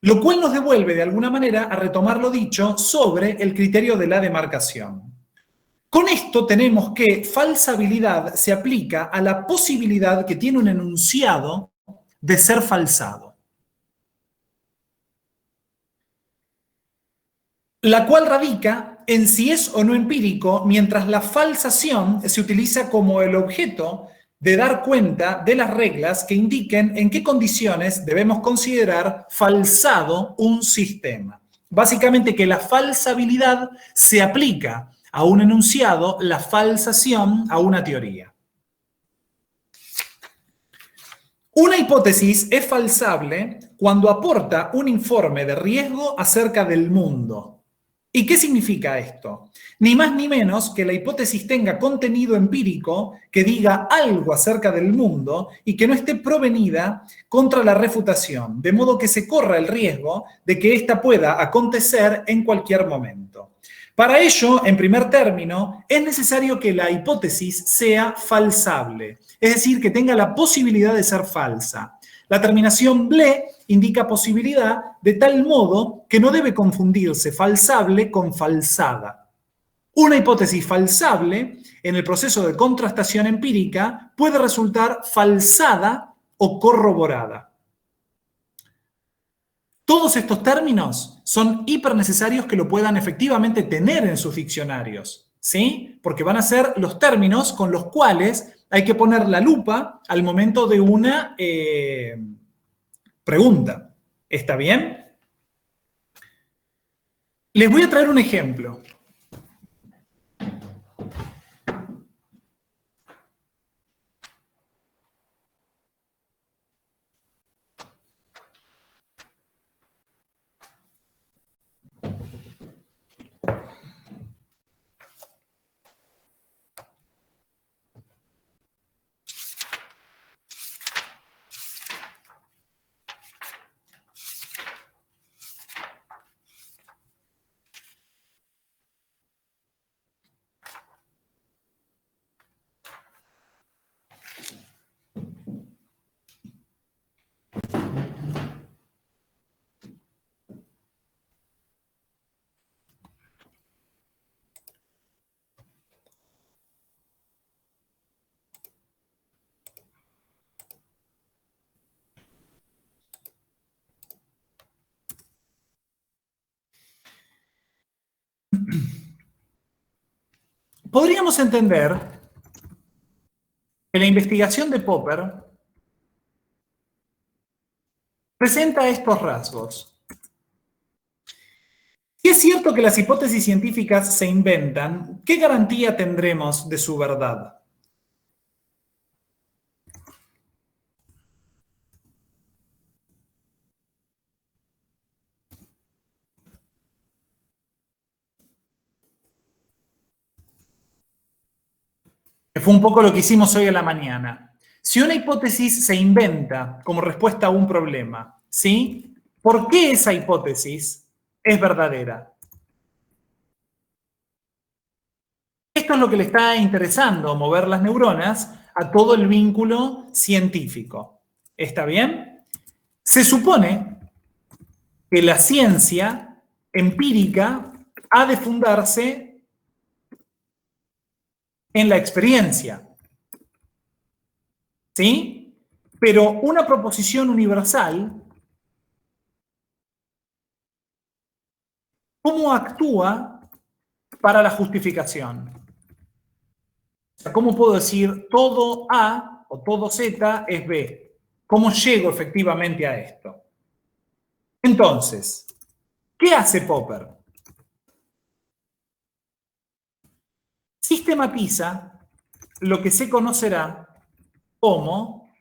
Lo cual nos devuelve de alguna manera a retomar lo dicho sobre el criterio de la demarcación. Con esto tenemos que falsabilidad se aplica a la posibilidad que tiene un enunciado de ser falsado, la cual radica en si es o no empírico, mientras la falsación se utiliza como el objeto de dar cuenta de las reglas que indiquen en qué condiciones debemos considerar falsado un sistema. Básicamente que la falsabilidad se aplica a un enunciado, la falsación a una teoría. Una hipótesis es falsable cuando aporta un informe de riesgo acerca del mundo. ¿Y qué significa esto? Ni más ni menos que la hipótesis tenga contenido empírico que diga algo acerca del mundo y que no esté provenida contra la refutación, de modo que se corra el riesgo de que ésta pueda acontecer en cualquier momento. Para ello, en primer término, es necesario que la hipótesis sea falsable, es decir, que tenga la posibilidad de ser falsa. La terminación ble indica posibilidad de tal modo que no debe confundirse falsable con falsada. Una hipótesis falsable en el proceso de contrastación empírica puede resultar falsada o corroborada. Todos estos términos son hiper necesarios que lo puedan efectivamente tener en sus diccionarios, ¿sí? Porque van a ser los términos con los cuales hay que poner la lupa al momento de una pregunta. ¿Está bien? Les voy a traer un ejemplo. Podríamos entender que la investigación de Popper presenta estos rasgos. Si es cierto que las hipótesis científicas se inventan, ¿qué garantía tendremos de su verdad? Que fue un poco lo que hicimos hoy a la mañana. Si una hipótesis se inventa como respuesta a un problema, ¿sí? ¿Por qué esa hipótesis es verdadera? Esto es lo que le está interesando mover las neuronas a todo el vínculo científico. ¿Está bien? Se supone que la ciencia empírica ha de fundarse en la experiencia, ¿sí? Pero una proposición universal, ¿cómo actúa para la justificación? O sea, ¿cómo puedo decir todo A o todo Z es B? ¿Cómo llego efectivamente a esto? Entonces, ¿qué hace Popper? Sistematiza lo que se conocerá como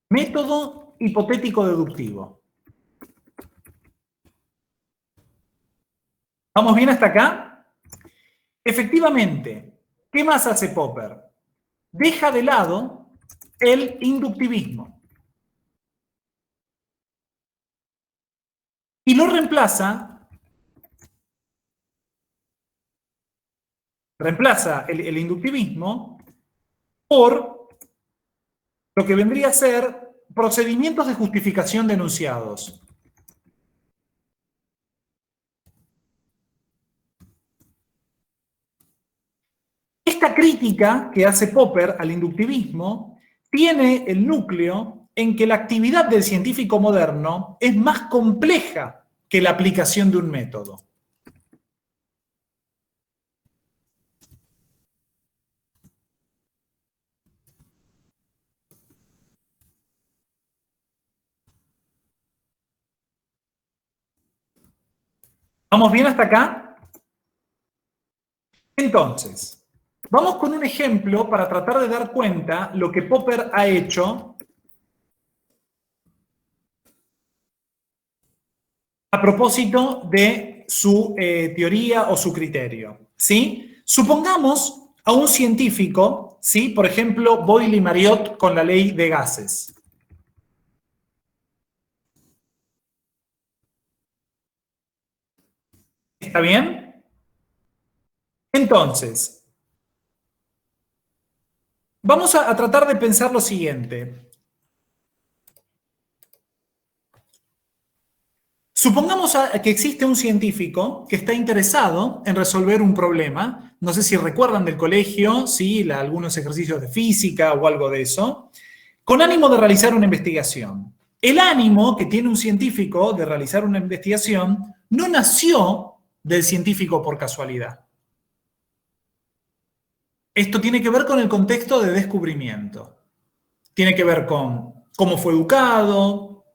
método hipotético deductivo. ¿Vamos bien hasta acá? Efectivamente, ¿qué más hace Popper? Deja de lado el inductivismo y lo reemplaza el inductivismo por lo que vendría a ser procedimientos de justificación de enunciados. esta crítica que hace Popper al inductivismo tiene el núcleo en que la actividad del científico moderno es más compleja que la aplicación de un método. ¿Vamos bien hasta acá? Entonces, vamos con un ejemplo para tratar de dar cuenta lo que Popper ha hecho a propósito de su teoría o su criterio, ¿sí? Supongamos a un científico, ¿sí? Por ejemplo, Boyle y Marriott con la ley de gases. ¿Está bien? Entonces, vamos a tratar de pensar lo siguiente. Supongamos que existe un científico que está interesado en resolver un problema. No sé si recuerdan del colegio, ¿sí? Algunos ejercicios de física o algo de eso, con ánimo de realizar una investigación. El ánimo que tiene un científico de realizar una investigación no nació del científico por casualidad. Esto tiene que ver con el contexto de descubrimiento. Tiene que ver con cómo fue educado,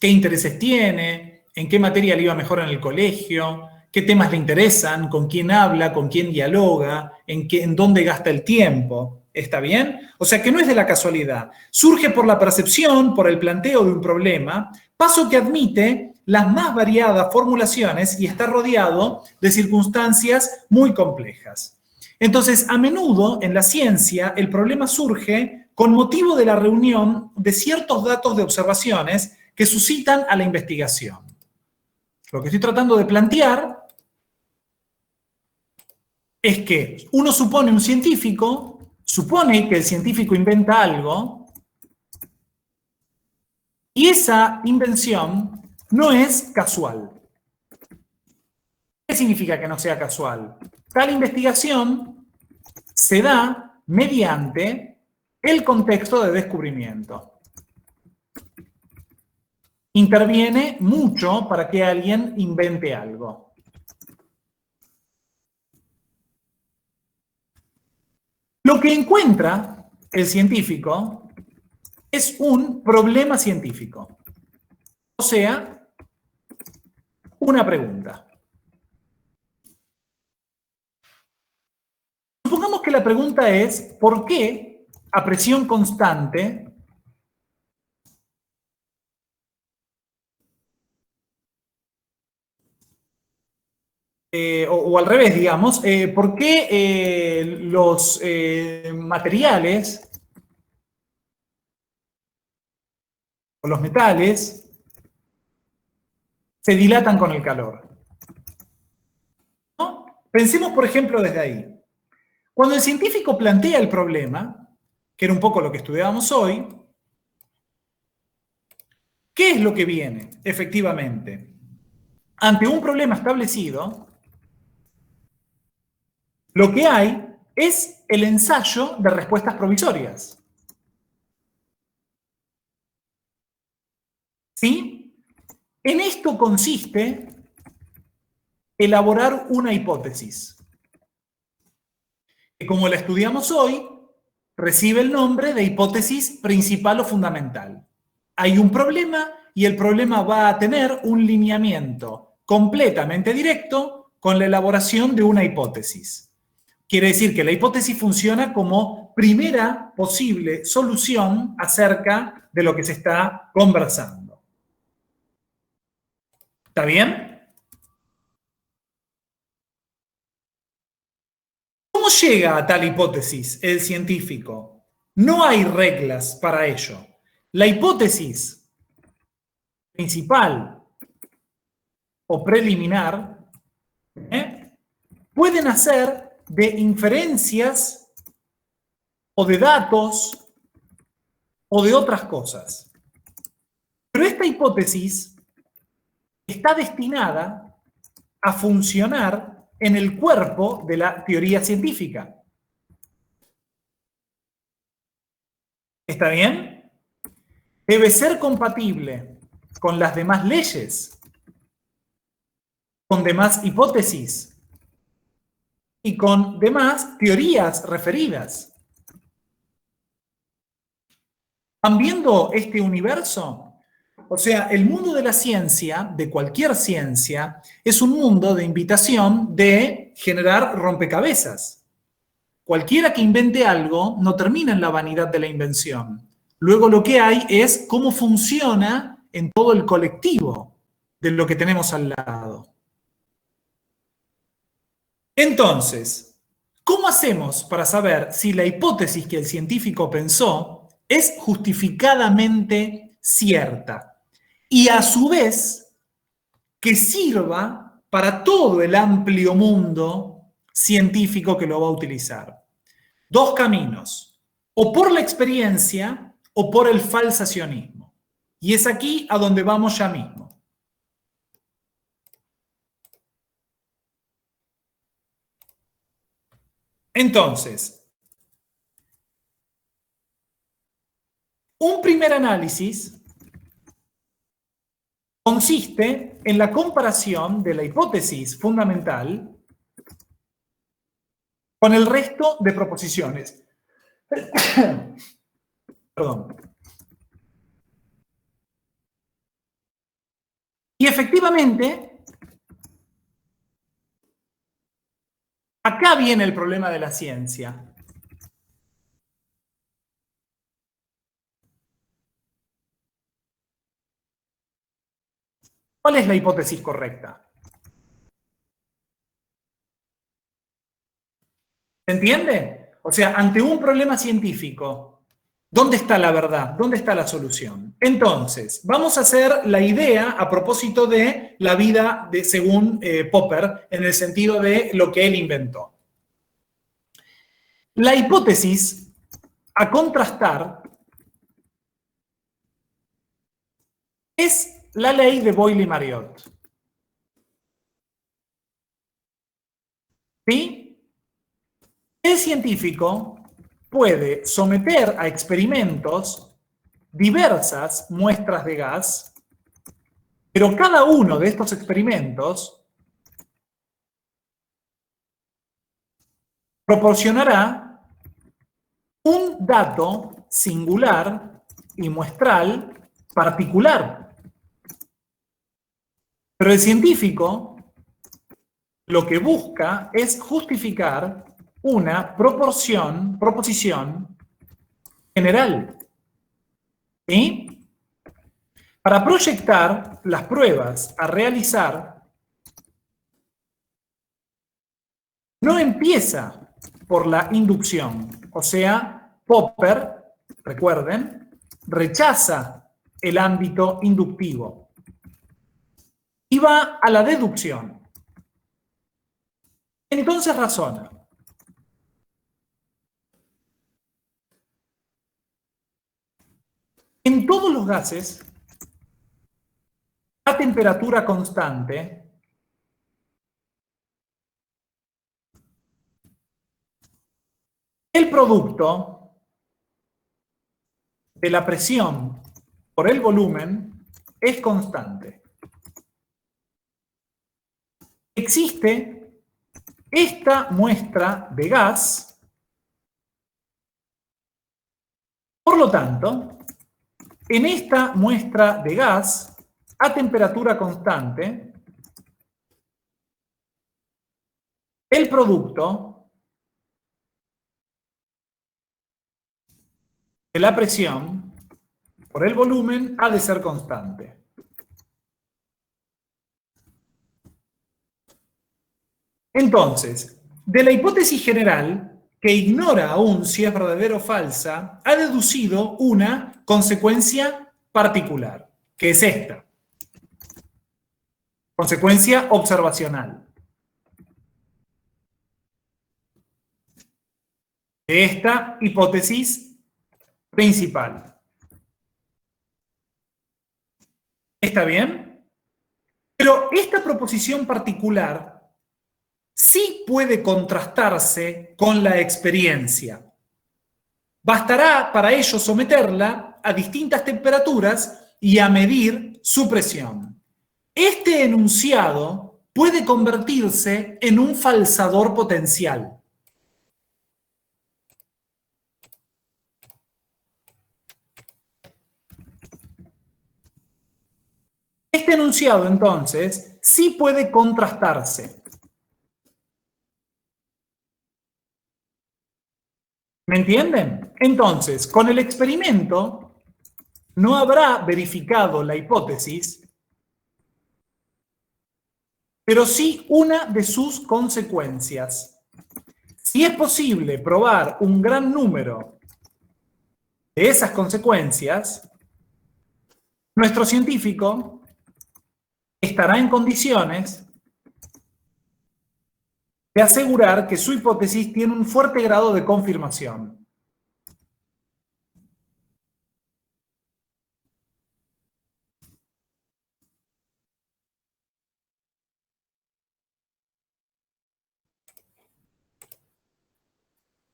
qué intereses tiene, en qué materia le iba mejor en el colegio, qué temas le interesan, con quién habla, con quién dialoga, en dónde gasta el tiempo. ¿Está bien? O sea que no es de la casualidad. Surge por la percepción, por el planteo de un problema, paso que admite las más variadas formulaciones y está rodeado de circunstancias muy complejas. Entonces, a menudo en la ciencia el problema surge con motivo de la reunión de ciertos datos de observaciones que suscitan a la investigación. Lo que estoy tratando de plantear es que uno supone un científico, supone que el científico inventa algo, y esa invención no es casual. ¿Qué significa que no sea casual? Tal investigación se da mediante el contexto de descubrimiento. Interviene mucho para que alguien invente algo. Lo que encuentra el científico es un problema científico. O sea, una pregunta. Supongamos que la pregunta es, ¿por qué a presión constante o al revés, digamos, ¿por qué los materiales o los metales se dilatan con el calor? ¿No? Pensemos, por ejemplo, desde ahí. Cuando el científico plantea el problema, que era un poco lo que estudiábamos hoy, ¿qué es lo que viene, efectivamente? Ante un problema establecido, lo que hay es el ensayo de respuestas provisorias. ¿Sí? En esto consiste elaborar una hipótesis, que como la estudiamos hoy, recibe el nombre de hipótesis principal o fundamental. Hay un problema y el problema va a tener un lineamiento completamente directo con la elaboración de una hipótesis. Quiere decir que la hipótesis funciona como primera posible solución acerca de lo que se está conversando. ¿Está bien? ¿Cómo llega a tal hipótesis el científico? No hay reglas para ello. La hipótesis principal o preliminar puede nacer de inferencias o de datos o de otras cosas. Pero esta hipótesis está destinada a funcionar en el cuerpo de la teoría científica. ¿Está bien? Debe ser compatible con las demás leyes, con demás hipótesis y con demás teorías referidas. ¿Van viendo este universo? O sea, el mundo de la ciencia, de cualquier ciencia, es un mundo de invitación de generar rompecabezas. Cualquiera que invente algo no termina en la vanidad de la invención. Luego lo que hay es cómo funciona en todo el colectivo de lo que tenemos al lado. Entonces, ¿cómo hacemos para saber si la hipótesis que el científico pensó es justificadamente cierta? Y a su vez, que sirva para todo el amplio mundo científico que lo va a utilizar. Dos caminos, o por la experiencia o por el falsacionismo. Y es aquí a donde vamos ya mismo. Entonces, un primer análisis consiste en la comparación de la hipótesis fundamental con el resto de proposiciones. Perdón. Y efectivamente, acá viene el problema de la ciencia. ¿Cuál es la hipótesis correcta? ¿Se entiende? O sea, ante un problema científico, ¿dónde está la verdad? ¿Dónde está la solución? Entonces, vamos a hacer la idea a propósito de la vida según Popper, en el sentido de lo que él inventó. La hipótesis a contrastar es la ley de Boyle-Mariotte. ¿Sí? El científico puede someter a experimentos diversas muestras de gas, pero cada uno de estos experimentos proporcionará un dato singular y muestral particular. Pero el científico lo que busca es justificar una proposición general. ¿Sí? Para proyectar las pruebas a realizar, no empieza por la inducción. O sea, Popper, recuerden, rechaza el ámbito inductivo y va a la deducción. Entonces razona. En todos los gases, a temperatura constante, el producto de la presión por el volumen es constante. Existe esta muestra de gas, por lo tanto, en esta muestra de gas a temperatura constante, el producto de la presión por el volumen ha de ser constante. Entonces, de la hipótesis general, que ignora aún si es verdadera o falsa, ha deducido una consecuencia particular, que es esta. Consecuencia observacional. De esta hipótesis principal. ¿Está bien? Pero esta proposición particular sí puede contrastarse con la experiencia. Bastará para ello someterla a distintas temperaturas y a medir su presión. Este enunciado puede convertirse en un falsador potencial. Este enunciado, entonces, sí puede contrastarse. ¿Me entienden? Entonces, con el experimento no habrá verificado la hipótesis, pero sí una de sus consecuencias. Si es posible probar un gran número de esas consecuencias, nuestro científico estará en condiciones de asegurar que su hipótesis tiene un fuerte grado de confirmación.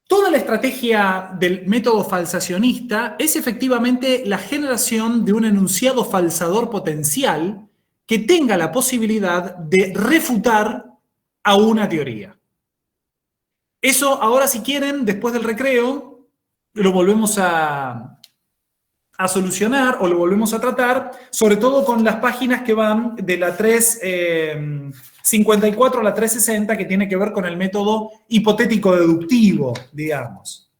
Toda la estrategia del método falsacionista es efectivamente la generación de un enunciado falsador potencial que tenga la posibilidad de refutar a una teoría. Eso ahora, si quieren, después del recreo, lo volvemos a solucionar o lo volvemos a tratar, sobre todo con las páginas que van de la 354 a la 360, que tiene que ver con el método hipotético deductivo, digamos.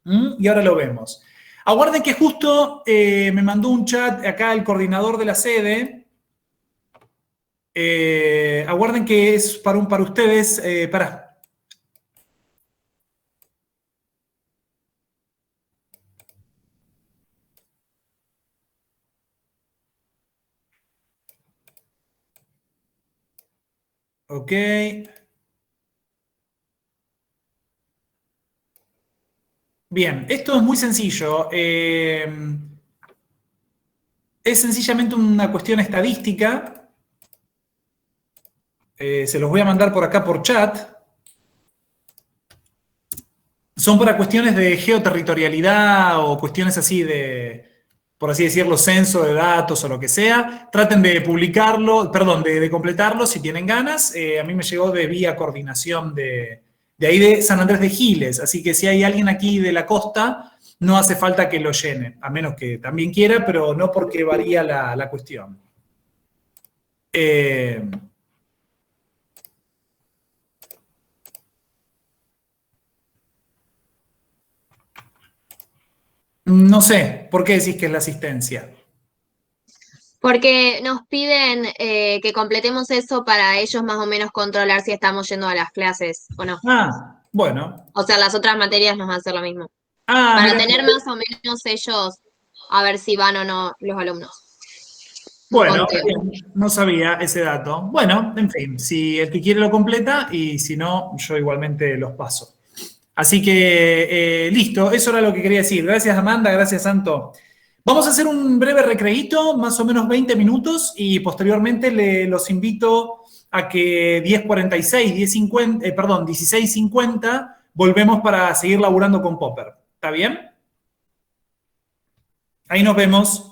Y ahora lo vemos. Aguarden que justo me mandó un chat acá el coordinador de la sede. Aguarden que es para ustedes. Para. Ok. Bien, esto es muy sencillo. Es sencillamente una cuestión estadística. Se los voy a mandar por acá por chat. Son para cuestiones de geoterritorialidad o cuestiones así de, por así decirlo, censo de datos o lo que sea. Traten de publicarlo, perdón, de completarlo si tienen ganas. A mí me llegó de vía coordinación de ahí de San Andrés de Giles, así que si hay alguien aquí de la costa, no hace falta que lo llene, a menos que también quiera, pero no porque varía la cuestión. No sé, ¿por qué decís que es la asistencia? Porque nos piden que completemos eso para ellos más o menos controlar si estamos yendo a las clases o no. Ah, bueno. O sea, las otras materias nos van a hacer lo mismo. Ah, Para mira. tener más o menos ellos a ver si van o no los alumnos. Un Bueno, conteo. no sabía ese dato. Bueno, en fin, si el que quiere lo completa y si no, yo igualmente los paso. Así que, listo, eso era lo que quería decir. Gracias, Amanda, gracias, Santo. Vamos a hacer un breve recreíto, más o menos 20 minutos, y posteriormente los invito a que 10:46, 10:50, perdón, 16:50, volvemos para seguir laburando con Popper. ¿Está bien? Ahí nos vemos.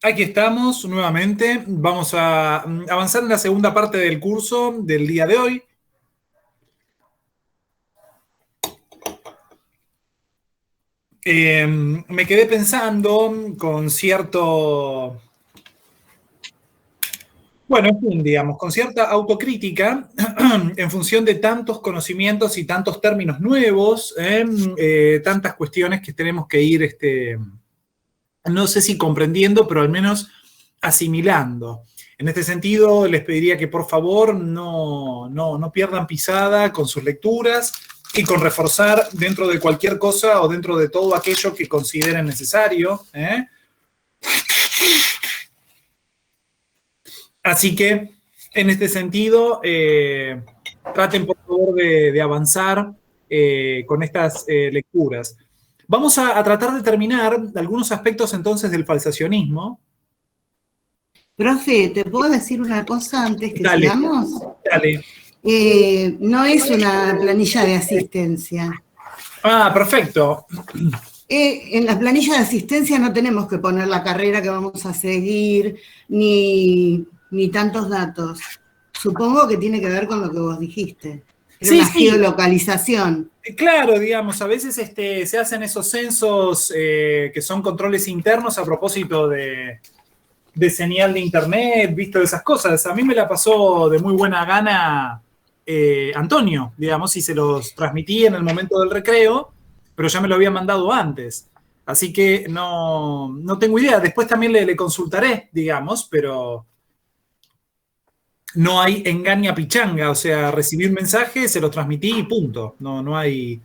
Aquí estamos nuevamente. Vamos a avanzar en la segunda parte del curso del día de hoy. Me quedé pensando con cierto, bueno, en fin, digamos, con cierta autocrítica en función de tantos conocimientos y tantos términos nuevos, tantas cuestiones que tenemos que ir, no sé si comprendiendo, pero al menos asimilando. En este sentido, les pediría que por favor no pierdan pisada con sus lecturas y con reforzar dentro de cualquier cosa o dentro de todo aquello que consideren necesario. Así que, en este sentido, traten por favor de avanzar con estas lecturas. Vamos a tratar de terminar algunos aspectos entonces del falsacionismo. Profe, ¿te puedo decir una cosa antes que Dale, sigamos? dale. No es una planilla de asistencia. Ah, perfecto. En las planillas de asistencia no tenemos que poner la carrera que vamos a seguir, ni tantos datos. Supongo que tiene que ver con lo que vos dijiste. Era una geolocalización. Claro, digamos, a veces se hacen esos censos que son controles internos a propósito de señal de internet, visto de esas cosas. A mí me la pasó de muy buena gana Antonio, digamos, y se los transmití en el momento del recreo, pero ya me lo había mandado antes. Así que no tengo idea. Después también le consultaré, digamos, pero no hay engaña pichanga. O sea, recibí un mensaje, se lo transmití y punto. No hay...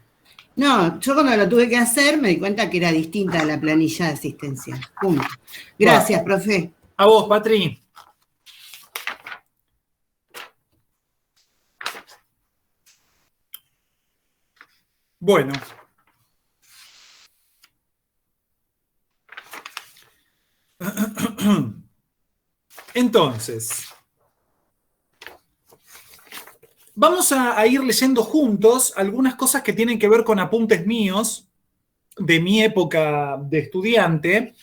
No, yo cuando lo tuve que hacer me di cuenta que era distinta a la planilla de asistencia. Punto. Gracias, profe. A vos, Patri. Bueno. Entonces, vamos a ir leyendo juntos algunas cosas que tienen que ver con apuntes míos de mi época de estudiante.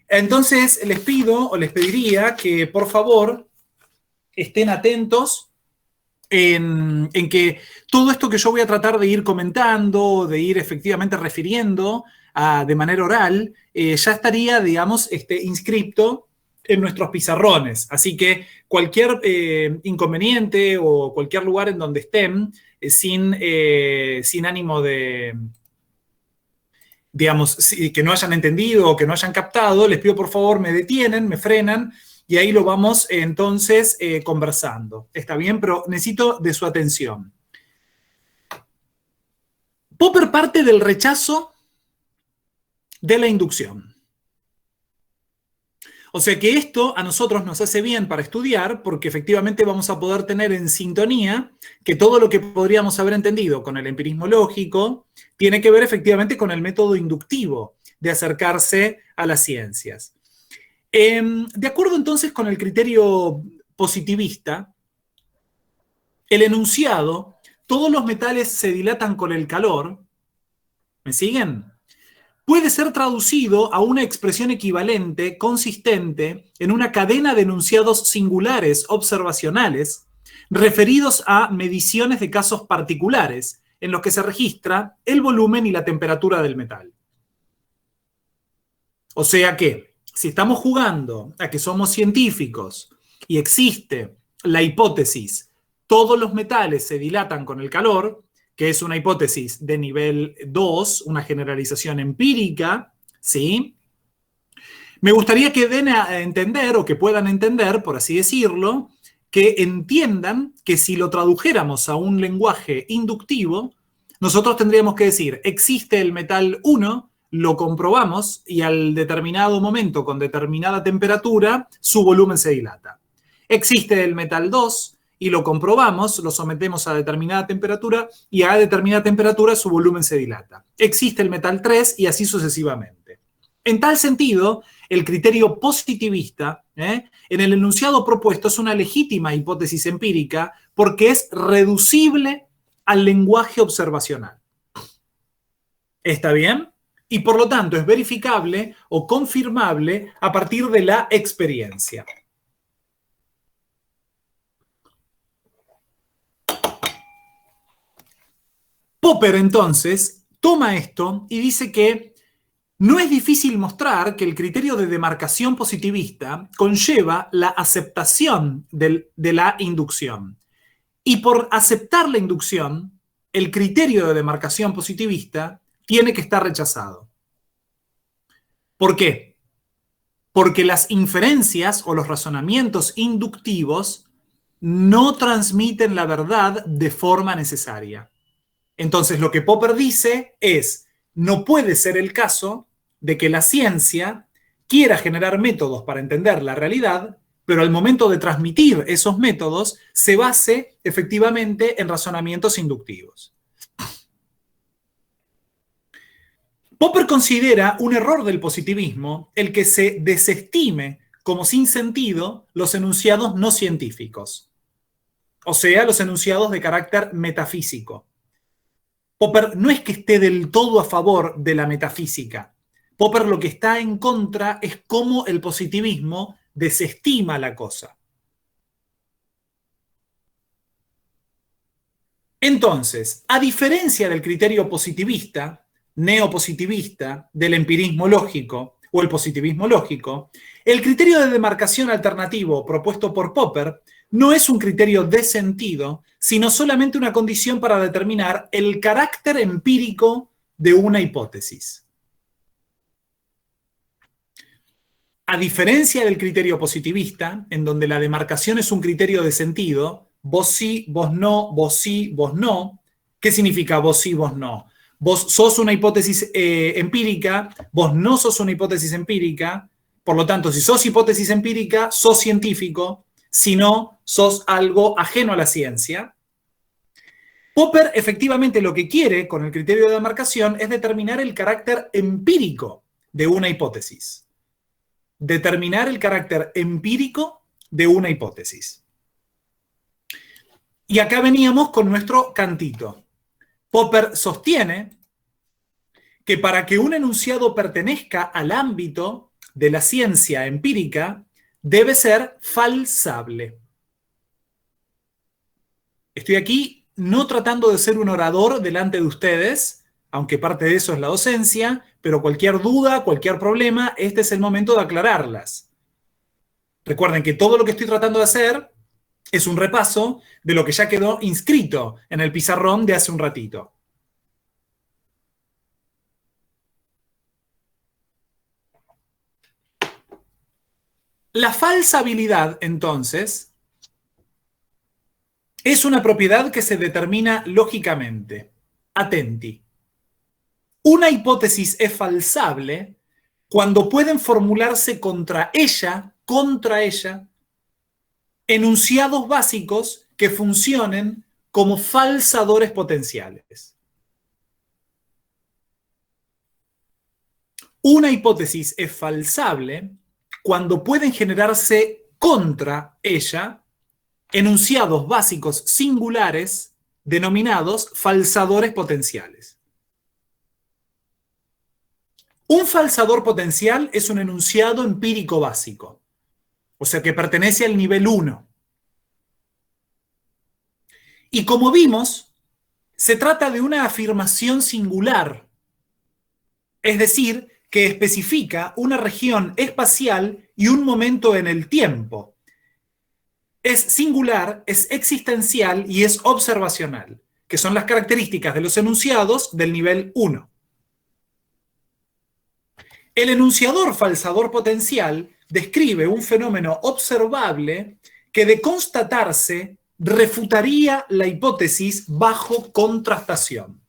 Entonces, les pido o les pediría que, por favor, estén atentos en que todo esto que yo voy a tratar de ir comentando, de ir efectivamente refiriendo de manera oral, ya estaría, digamos, inscripto en nuestros pizarrones. Así que cualquier inconveniente o cualquier lugar en donde estén, sin ánimo de, digamos, que no hayan entendido o que no hayan captado, les pido por favor me detienen, me frenan, y ahí lo vamos entonces conversando. Está bien, pero necesito de su atención. Popper parte del rechazo de la inducción. O sea que esto a nosotros nos hace bien para estudiar, porque efectivamente vamos a poder tener en sintonía que todo lo que podríamos haber entendido con el empirismo lógico tiene que ver efectivamente con el método inductivo de acercarse a las ciencias. De acuerdo entonces con el criterio positivista, el enunciado, todos los metales se dilatan con el calor, ¿me siguen? Puede ser traducido a una expresión equivalente, consistente, en una cadena de enunciados singulares observacionales, referidos a mediciones de casos particulares, en los que se registra el volumen y la temperatura del metal. O sea que, si estamos jugando a que somos científicos y existe la hipótesis todos los metales se dilatan con el calor, que es una hipótesis de nivel 2, una generalización empírica, ¿sí? Me gustaría que den a entender, o que puedan entender, por así decirlo, que entiendan que si lo tradujéramos a un lenguaje inductivo, nosotros tendríamos que decir, existe el metal 1, lo comprobamos y al determinado momento, con determinada temperatura, su volumen se dilata. Existe el metal 2 y lo comprobamos, lo sometemos a determinada temperatura y a determinada temperatura su volumen se dilata. Existe el metal 3 y así sucesivamente. En tal sentido, el criterio positivista, en el enunciado propuesto, es una legítima hipótesis empírica porque es reducible al lenguaje observacional. ¿Está bien? y por lo tanto es verificable o confirmable a partir de la experiencia. Popper entonces toma esto y dice que no es difícil mostrar que el criterio de demarcación positivista conlleva la aceptación de la inducción. Y por aceptar la inducción, el criterio de demarcación positivista tiene que estar rechazado. ¿Por qué? Porque las inferencias o los razonamientos inductivos no transmiten la verdad de forma necesaria. Entonces, lo que Popper dice es, no puede ser el caso de que la ciencia quiera generar métodos para entender la realidad, pero al momento de transmitir esos métodos se base efectivamente en razonamientos inductivos. Popper considera un error del positivismo el que se desestime como sin sentido los enunciados no científicos, o sea, los enunciados de carácter metafísico. Popper no es que esté del todo a favor de la metafísica. Popper lo que está en contra es cómo el positivismo desestima la cosa. Entonces, a diferencia del criterio positivista, neopositivista, del empirismo lógico o el positivismo lógico, el criterio de demarcación alternativo propuesto por Popper no es un criterio de sentido, sino solamente una condición para determinar el carácter empírico de una hipótesis. A diferencia del criterio positivista, en donde la demarcación es un criterio de sentido, vos sí, vos no, vos sí, vos no. ¿Qué significa vos sí, vos no? Vos sos una hipótesis empírica, vos no sos una hipótesis empírica, por lo tanto, si sos hipótesis empírica, sos científico, si no, sos algo ajeno a la ciencia. Popper efectivamente lo que quiere con el criterio de demarcación es determinar el carácter empírico de una hipótesis. Determinar el carácter empírico de una hipótesis. Y acá veníamos con nuestro cantito. Popper sostiene que para que un enunciado pertenezca al ámbito de la ciencia empírica, debe ser falsable. Estoy aquí no tratando de ser un orador delante de ustedes, aunque parte de eso es la docencia, pero cualquier duda, cualquier problema, este es el momento de aclararlas. Recuerden que todo lo que estoy tratando de hacer es un repaso de lo que ya quedó inscrito en el pizarrón de hace un ratito. La falsabilidad, entonces, es una propiedad que se determina lógicamente. Atenti. Una hipótesis es falsable cuando pueden formularse contra ella, enunciados básicos que funcionen como falsadores potenciales. Una hipótesis es falsable cuando pueden generarse contra ella enunciados básicos singulares denominados falsadores potenciales. Un falsador potencial es un enunciado empírico básico, o sea que pertenece al nivel 1. Y como vimos, se trata de una afirmación singular, es decir, que especifica una región espacial y un momento en el tiempo. Es singular, es existencial y es observacional, que son las características de los enunciados del nivel 1. El enunciador falsador potencial describe un fenómeno observable que, de constatarse, refutaría la hipótesis bajo contrastación.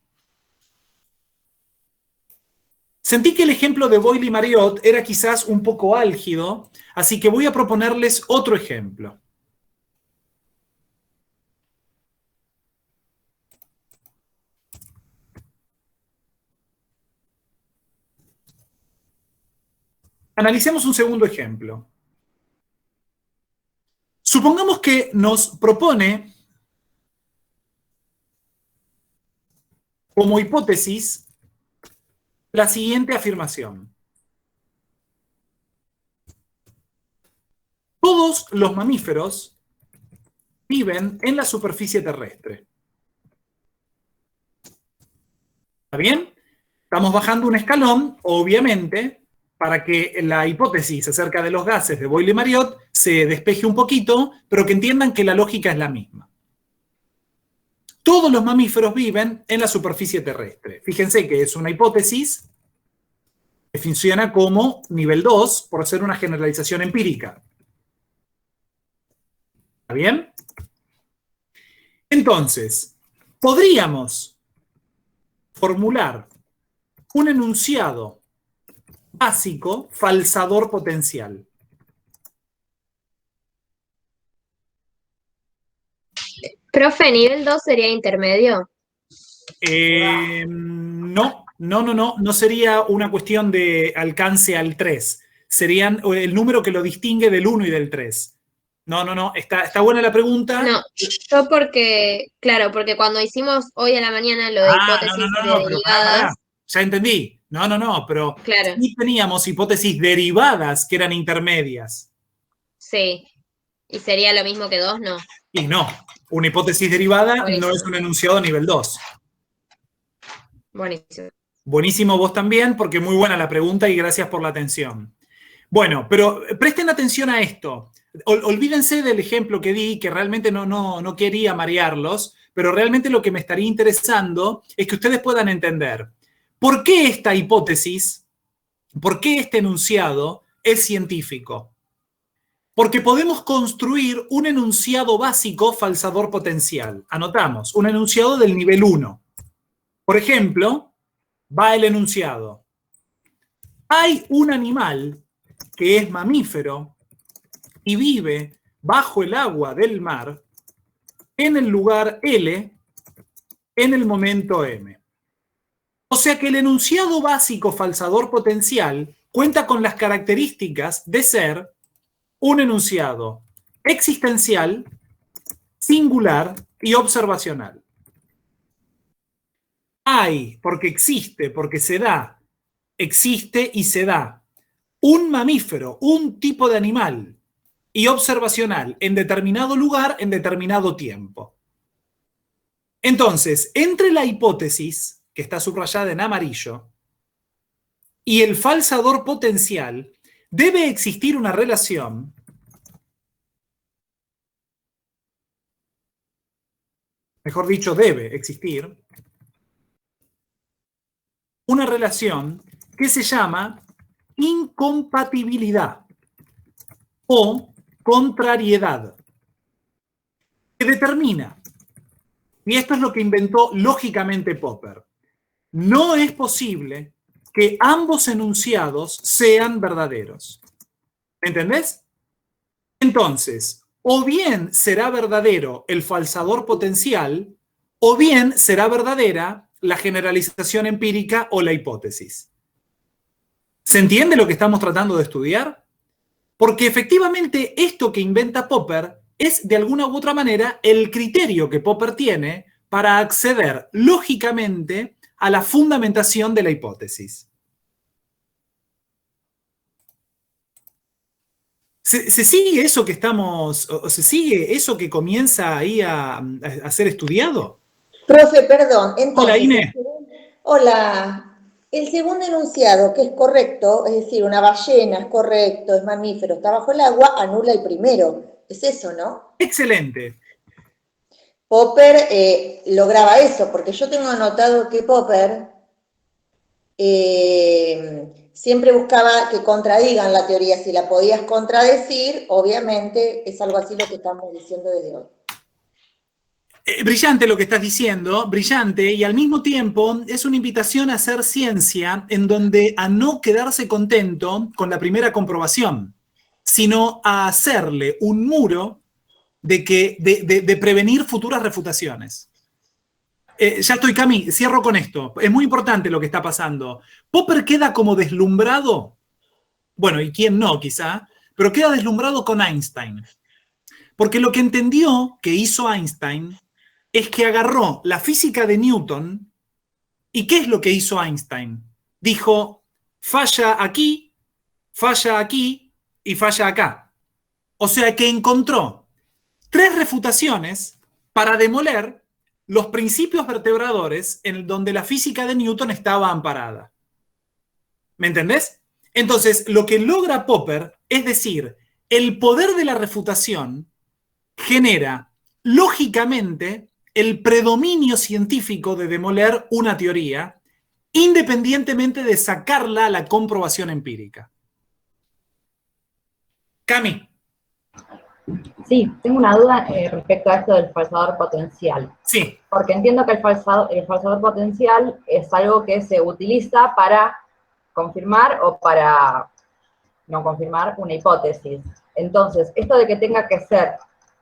Sentí que el ejemplo de Boyle y Marriott era quizás un poco álgido, así que voy a proponerles otro ejemplo. Analicemos un segundo ejemplo. Supongamos que nos propone como hipótesis la siguiente afirmación. Todos los mamíferos viven en la superficie terrestre. ¿Está bien? Estamos bajando un escalón, obviamente, para que la hipótesis acerca de los gases de Boyle-Mariotte se despeje un poquito, pero que entiendan que la lógica es la misma. Todos los mamíferos viven en la superficie terrestre. Fíjense que es una hipótesis que funciona como nivel 2 por ser una generalización empírica. ¿Está bien? Entonces, podríamos formular un enunciado básico falsador potencial. Profe, nivel 2 sería intermedio. No sería una cuestión de alcance al 3. Serían el número que lo distingue del 1 y del 3. No, está buena la pregunta. No, yo porque, claro, porque cuando hicimos hoy a la mañana lo de hipótesis de pero derivadas, pará. Ya entendí. Pero claro, sí teníamos hipótesis derivadas que eran intermedias. sí. ¿Y sería lo mismo que 2? No. Y no, una hipótesis derivada Buenísimo. no es un enunciado nivel 2. Buenísimo. Buenísimo vos también, porque muy buena la pregunta y gracias por la atención. Bueno, pero presten atención a esto. Olvídense del ejemplo que di, que realmente no quería marearlos, pero realmente lo que me estaría interesando es que ustedes puedan entender por qué esta hipótesis, por qué este enunciado es científico. Porque podemos construir un enunciado básico falsador potencial. Anotamos, un enunciado del nivel 1. Por ejemplo, va el enunciado. Hay un animal que es mamífero y vive bajo el agua del mar en el lugar L en el momento M. O sea que el enunciado básico falsador potencial cuenta con las características de ser un enunciado existencial, singular y observacional. Hay, porque existe, porque se da, existe y se da, un mamífero, un tipo de animal y observacional en determinado lugar, en determinado tiempo. Entonces, entre la hipótesis, que está subrayada en amarillo, y el falsador potencial, debe existir una relación mejor dicho, debe existir una relación que se llama incompatibilidad o contrariedad, que determina, y esto es lo que inventó lógicamente Popper, no es posible que ambos enunciados sean verdaderos. ¿Me entendés? Entonces, o bien será verdadero el falsador potencial, o bien será verdadera la generalización empírica o la hipótesis. ¿Se entiende lo que estamos tratando de estudiar? Porque efectivamente esto que inventa Popper es de alguna u otra manera el criterio que Popper tiene para acceder lógicamente a la fundamentación de la hipótesis. ¿Se sigue eso que estamos, o se sigue eso que comienza ahí a ser estudiado? Profe, perdón. Entonces, Hola, Inés. Hola. El segundo enunciado, que es correcto, es decir, una ballena es correcto, es mamífero, está bajo el agua, anula el primero. Es eso, ¿no? Excelente. Popper lograba eso, porque yo tengo anotado que Popper siempre buscaba que contradigan la teoría. Si la podías contradecir, obviamente es algo así lo que estamos diciendo desde hoy. Brillante lo que estás diciendo, brillante, y al mismo tiempo es una invitación a hacer ciencia en donde a no quedarse contento con la primera comprobación, sino a hacerle un muro de prevenir futuras refutaciones. Ya estoy, Cami, cierro con esto. Es muy importante lo que está pasando. Popper queda como deslumbrado, bueno, y quién no quizá, pero queda deslumbrado con Einstein. Porque lo que entendió que hizo Einstein es que agarró la física de Newton. ¿Y qué es lo que hizo Einstein? dijo, falla aquí y falla acá. O sea que encontró 3 refutaciones para demoler los principios vertebradores en donde la física de Newton estaba amparada. ¿Me entendés? Entonces, lo que logra Popper es decir, el poder de la refutación genera, lógicamente, el predominio científico de demoler una teoría, independientemente de sacarla a la comprobación empírica. Cami. Sí, tengo una duda respecto a esto del falsador potencial. Sí. Porque entiendo que el falsador potencial es algo que se utiliza para confirmar o para no confirmar una hipótesis. Entonces, esto de que tenga que ser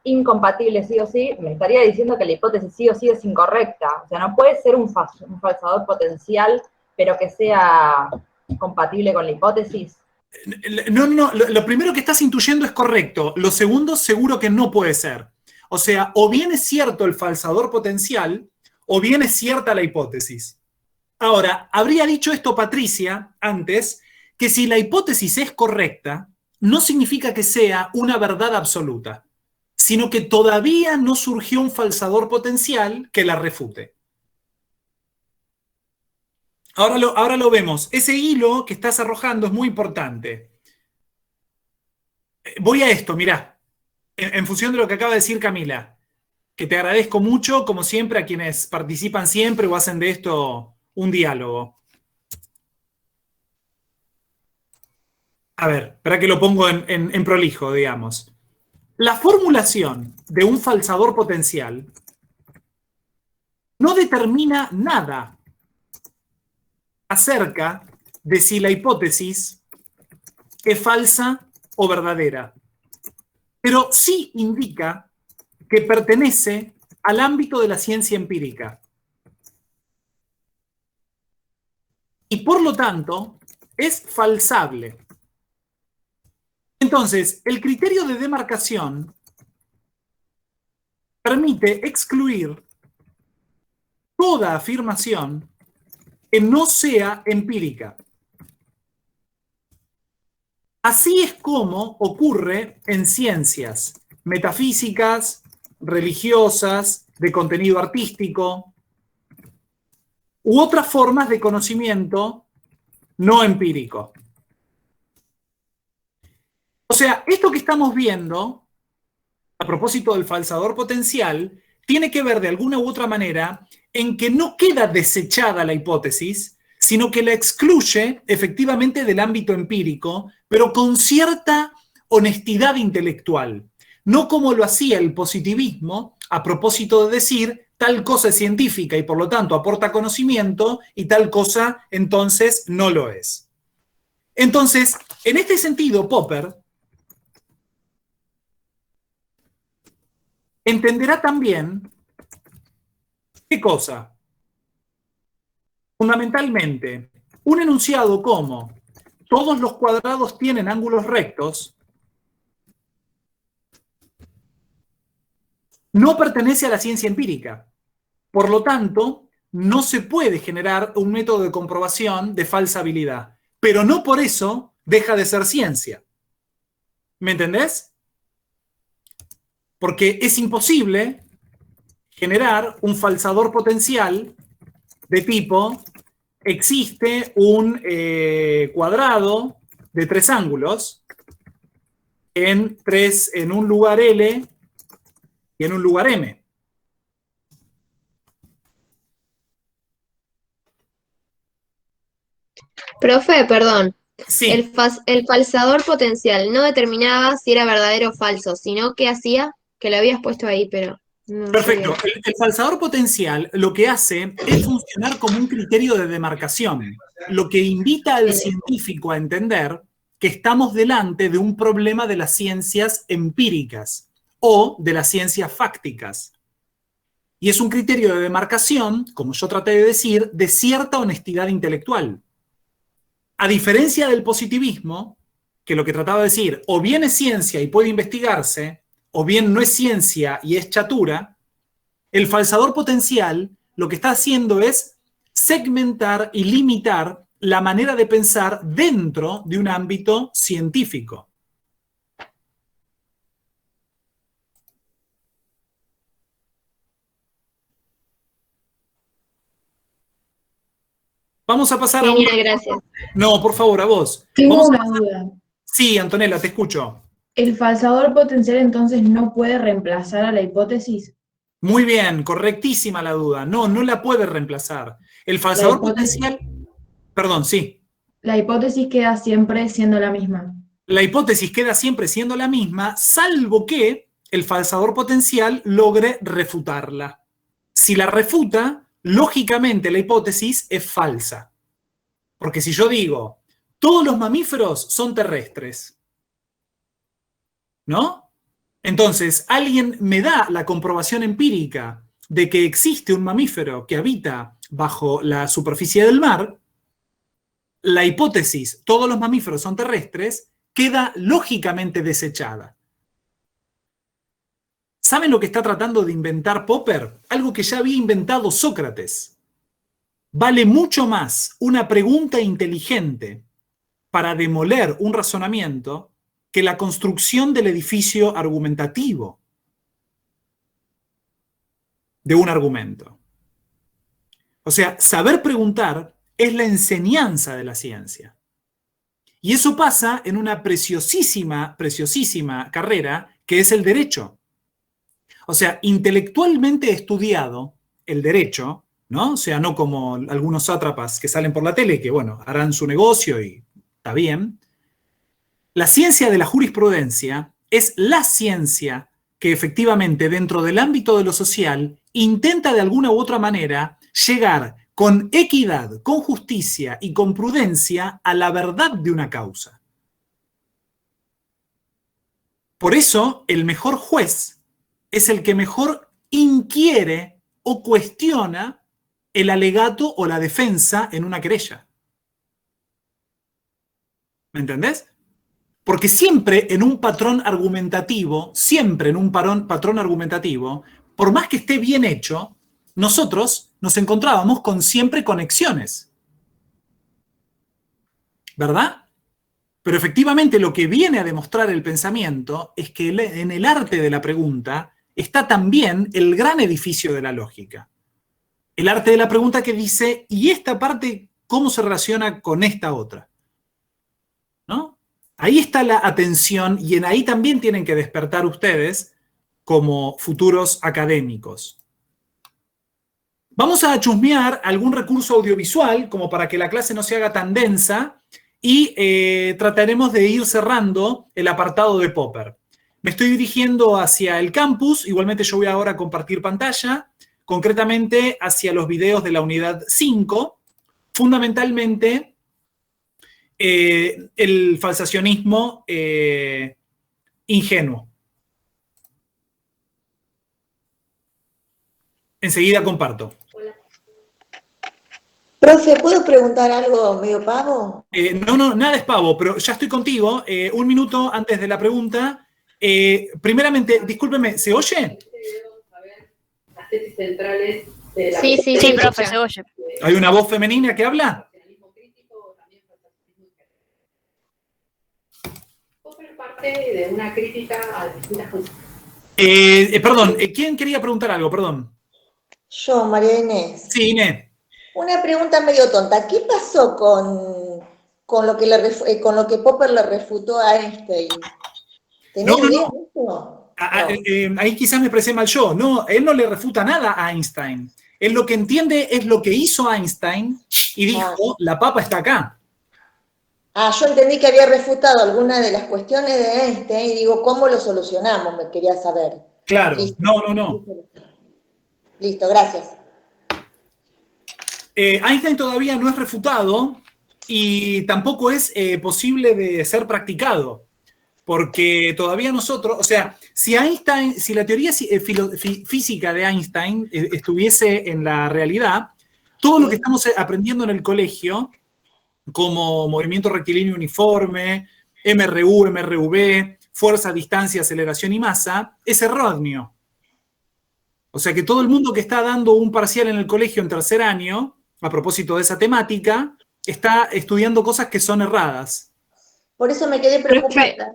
incompatible sí o sí, me estaría diciendo que la hipótesis sí o sí es incorrecta. O sea, no puede ser un falsador potencial, pero que sea compatible con la hipótesis. No, lo primero que estás intuyendo es correcto. Lo segundo, seguro que no puede ser. O sea, o bien es cierto el falsador potencial, o bien es cierta la hipótesis. Ahora, habría dicho esto Patricia antes, que si la hipótesis es correcta, no significa que sea una verdad absoluta, sino que todavía no surgió un falsador potencial que la refute. Ahora lo vemos. Ese hilo que estás arrojando es muy importante. Voy a esto, mirá, en función de lo que acaba de decir Camila, que te agradezco mucho, como siempre, a quienes participan siempre o hacen de esto un diálogo. A ver, espera que lo pongo en prolijo, digamos. La formulación de un falsador potencial no determina nada acerca de si la hipótesis es falsa o verdadera, pero sí indica que pertenece al ámbito de la ciencia empírica. Y por lo tanto, es falsable. Entonces, el criterio de demarcación permite excluir toda afirmación que no sea empírica. Así es como ocurre en ciencias metafísicas, religiosas, de contenido artístico, u otras formas de conocimiento no empírico. O sea, esto que estamos viendo, a propósito del falsador potencial, tiene que ver de alguna u otra manera en que no queda desechada la hipótesis, sino que la excluye efectivamente del ámbito empírico, pero con cierta honestidad intelectual, no como lo hacía el positivismo a propósito de decir tal cosa es científica y por lo tanto aporta conocimiento y tal cosa entonces no lo es. Entonces, en este sentido, Popper entenderá también ¿qué cosa? Fundamentalmente, un enunciado como todos los cuadrados tienen ángulos rectos no pertenece a la ciencia empírica. Por lo tanto, no se puede generar un método de comprobación de falsabilidad, pero no por eso deja de ser ciencia. ¿Me entendés? Porque es imposible generar un falsador potencial de tipo, existe un cuadrado de 3 ángulos en un lugar L y en un lugar M. Profe, perdón. Sí. El falsador potencial no determinaba si era verdadero o falso, sino que hacía, que lo habías puesto ahí, pero no Perfecto. llegué. El falsador potencial lo que hace es funcionar como un criterio de demarcación, lo que invita al científico a entender que estamos delante de un problema de las ciencias empíricas o de las ciencias fácticas. Y es un criterio de demarcación, como yo traté de decir, de cierta honestidad intelectual. A diferencia del positivismo, que lo que trataba de decir, o bien es ciencia y puede investigarse, o bien no es ciencia y es chatura, el falsador potencial lo que está haciendo es segmentar y limitar la manera de pensar dentro de un ámbito científico. Vamos a pasar a un... Genial, gracias. No, por favor, a vos. Tengo Vamos a una pasar- duda. Sí, Antonella, te escucho. ¿El falsador potencial entonces no puede reemplazar a la hipótesis? Muy bien, correctísima la duda. No, no la puede reemplazar. El falsador potencial... Perdón, sí. La hipótesis queda siempre siendo la misma. La hipótesis queda siempre siendo la misma, salvo que el falsador potencial logre refutarla. Si la refuta, lógicamente la hipótesis es falsa. Porque si yo digo, todos los mamíferos son terrestres, ¿no? Entonces, alguien me da la comprobación empírica de que existe un mamífero que habita bajo la superficie del mar, la hipótesis, todos los mamíferos son terrestres, queda lógicamente desechada. ¿Saben lo que está tratando de inventar Popper? Algo que ya había inventado Sócrates. Vale mucho más una pregunta inteligente para demoler un razonamiento que la construcción del edificio argumentativo de un argumento. O sea, saber preguntar es la enseñanza de la ciencia. Y eso pasa en una preciosísima, preciosísima carrera que es el derecho. O sea, intelectualmente estudiado el derecho, ¿no? O sea, no como algunos sátrapas que salen por la tele, que, bueno, harán su negocio y está bien. La ciencia de la jurisprudencia es la ciencia que efectivamente dentro del ámbito de lo social intenta de alguna u otra manera llegar con equidad, con justicia y con prudencia a la verdad de una causa. Por eso, el mejor juez es el que mejor inquiere o cuestiona el alegato o la defensa en una querella. ¿Me entendés? Porque siempre en un patrón argumentativo, por más que esté bien hecho, nosotros nos encontrábamos con siempre conexiones. ¿Verdad? Pero efectivamente lo que viene a demostrar el pensamiento es que en el arte de la pregunta está también el gran edificio de la lógica. El arte de la pregunta que dice, ¿y esta parte cómo se relaciona con esta otra? ¿No? Ahí está la atención y en ahí también tienen que despertar ustedes como futuros académicos. Vamos a chusmear algún recurso audiovisual como para que la clase no se haga tan densa y trataremos de ir cerrando el apartado de Popper. Me estoy dirigiendo hacia el campus, igualmente yo voy ahora a compartir pantalla, concretamente hacia los videos de la unidad 5, fundamentalmente el falsacionismo ingenuo. Enseguida comparto. Profe, ¿puedo preguntar algo medio pavo? No, nada es pavo, pero ya estoy contigo. Un minuto antes de la pregunta. Primeramente, discúlpeme, ¿se oye? Las tesis centrales de la Sí, profe, se oye. ¿Hay una voz femenina que habla? Popper parte de una crítica a distintas cosas. Perdón, ¿quién quería preguntar algo? Perdón. Yo, María Inés. Sí, Inés. Una pregunta medio tonta. ¿Qué pasó con lo que Popper le refutó a Einstein? ¿Tenés idea de eso? Ahí quizás me expresé mal yo. No, él no le refuta nada a Einstein. Él lo que entiende es lo que hizo Einstein y dijo, la papa está acá. Yo entendí que había refutado alguna de las cuestiones de Einstein y digo, ¿cómo lo solucionamos? Me quería saber. Claro, Listo. no. Listo, gracias. Einstein todavía no es refutado y tampoco es posible de ser practicado, porque todavía nosotros, o sea, si la teoría física de Einstein estuviese en la realidad, todo lo que estamos aprendiendo en el colegio, como movimiento rectilíneo uniforme, MRU, MRV, fuerza, distancia, aceleración y masa, es erróneo. O sea que todo el mundo que está dando un parcial en el colegio en tercer año, a propósito de esa temática, está estudiando cosas que son erradas. Por eso me quedé preocupada.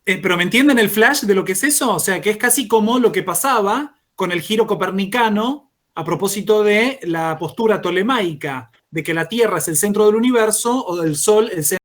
Pero ¿me entienden el flash de lo que es eso? O sea, que es casi como lo que pasaba con el giro copernicano a propósito de la postura tolemaica, de que la Tierra es el centro del universo o del Sol el centro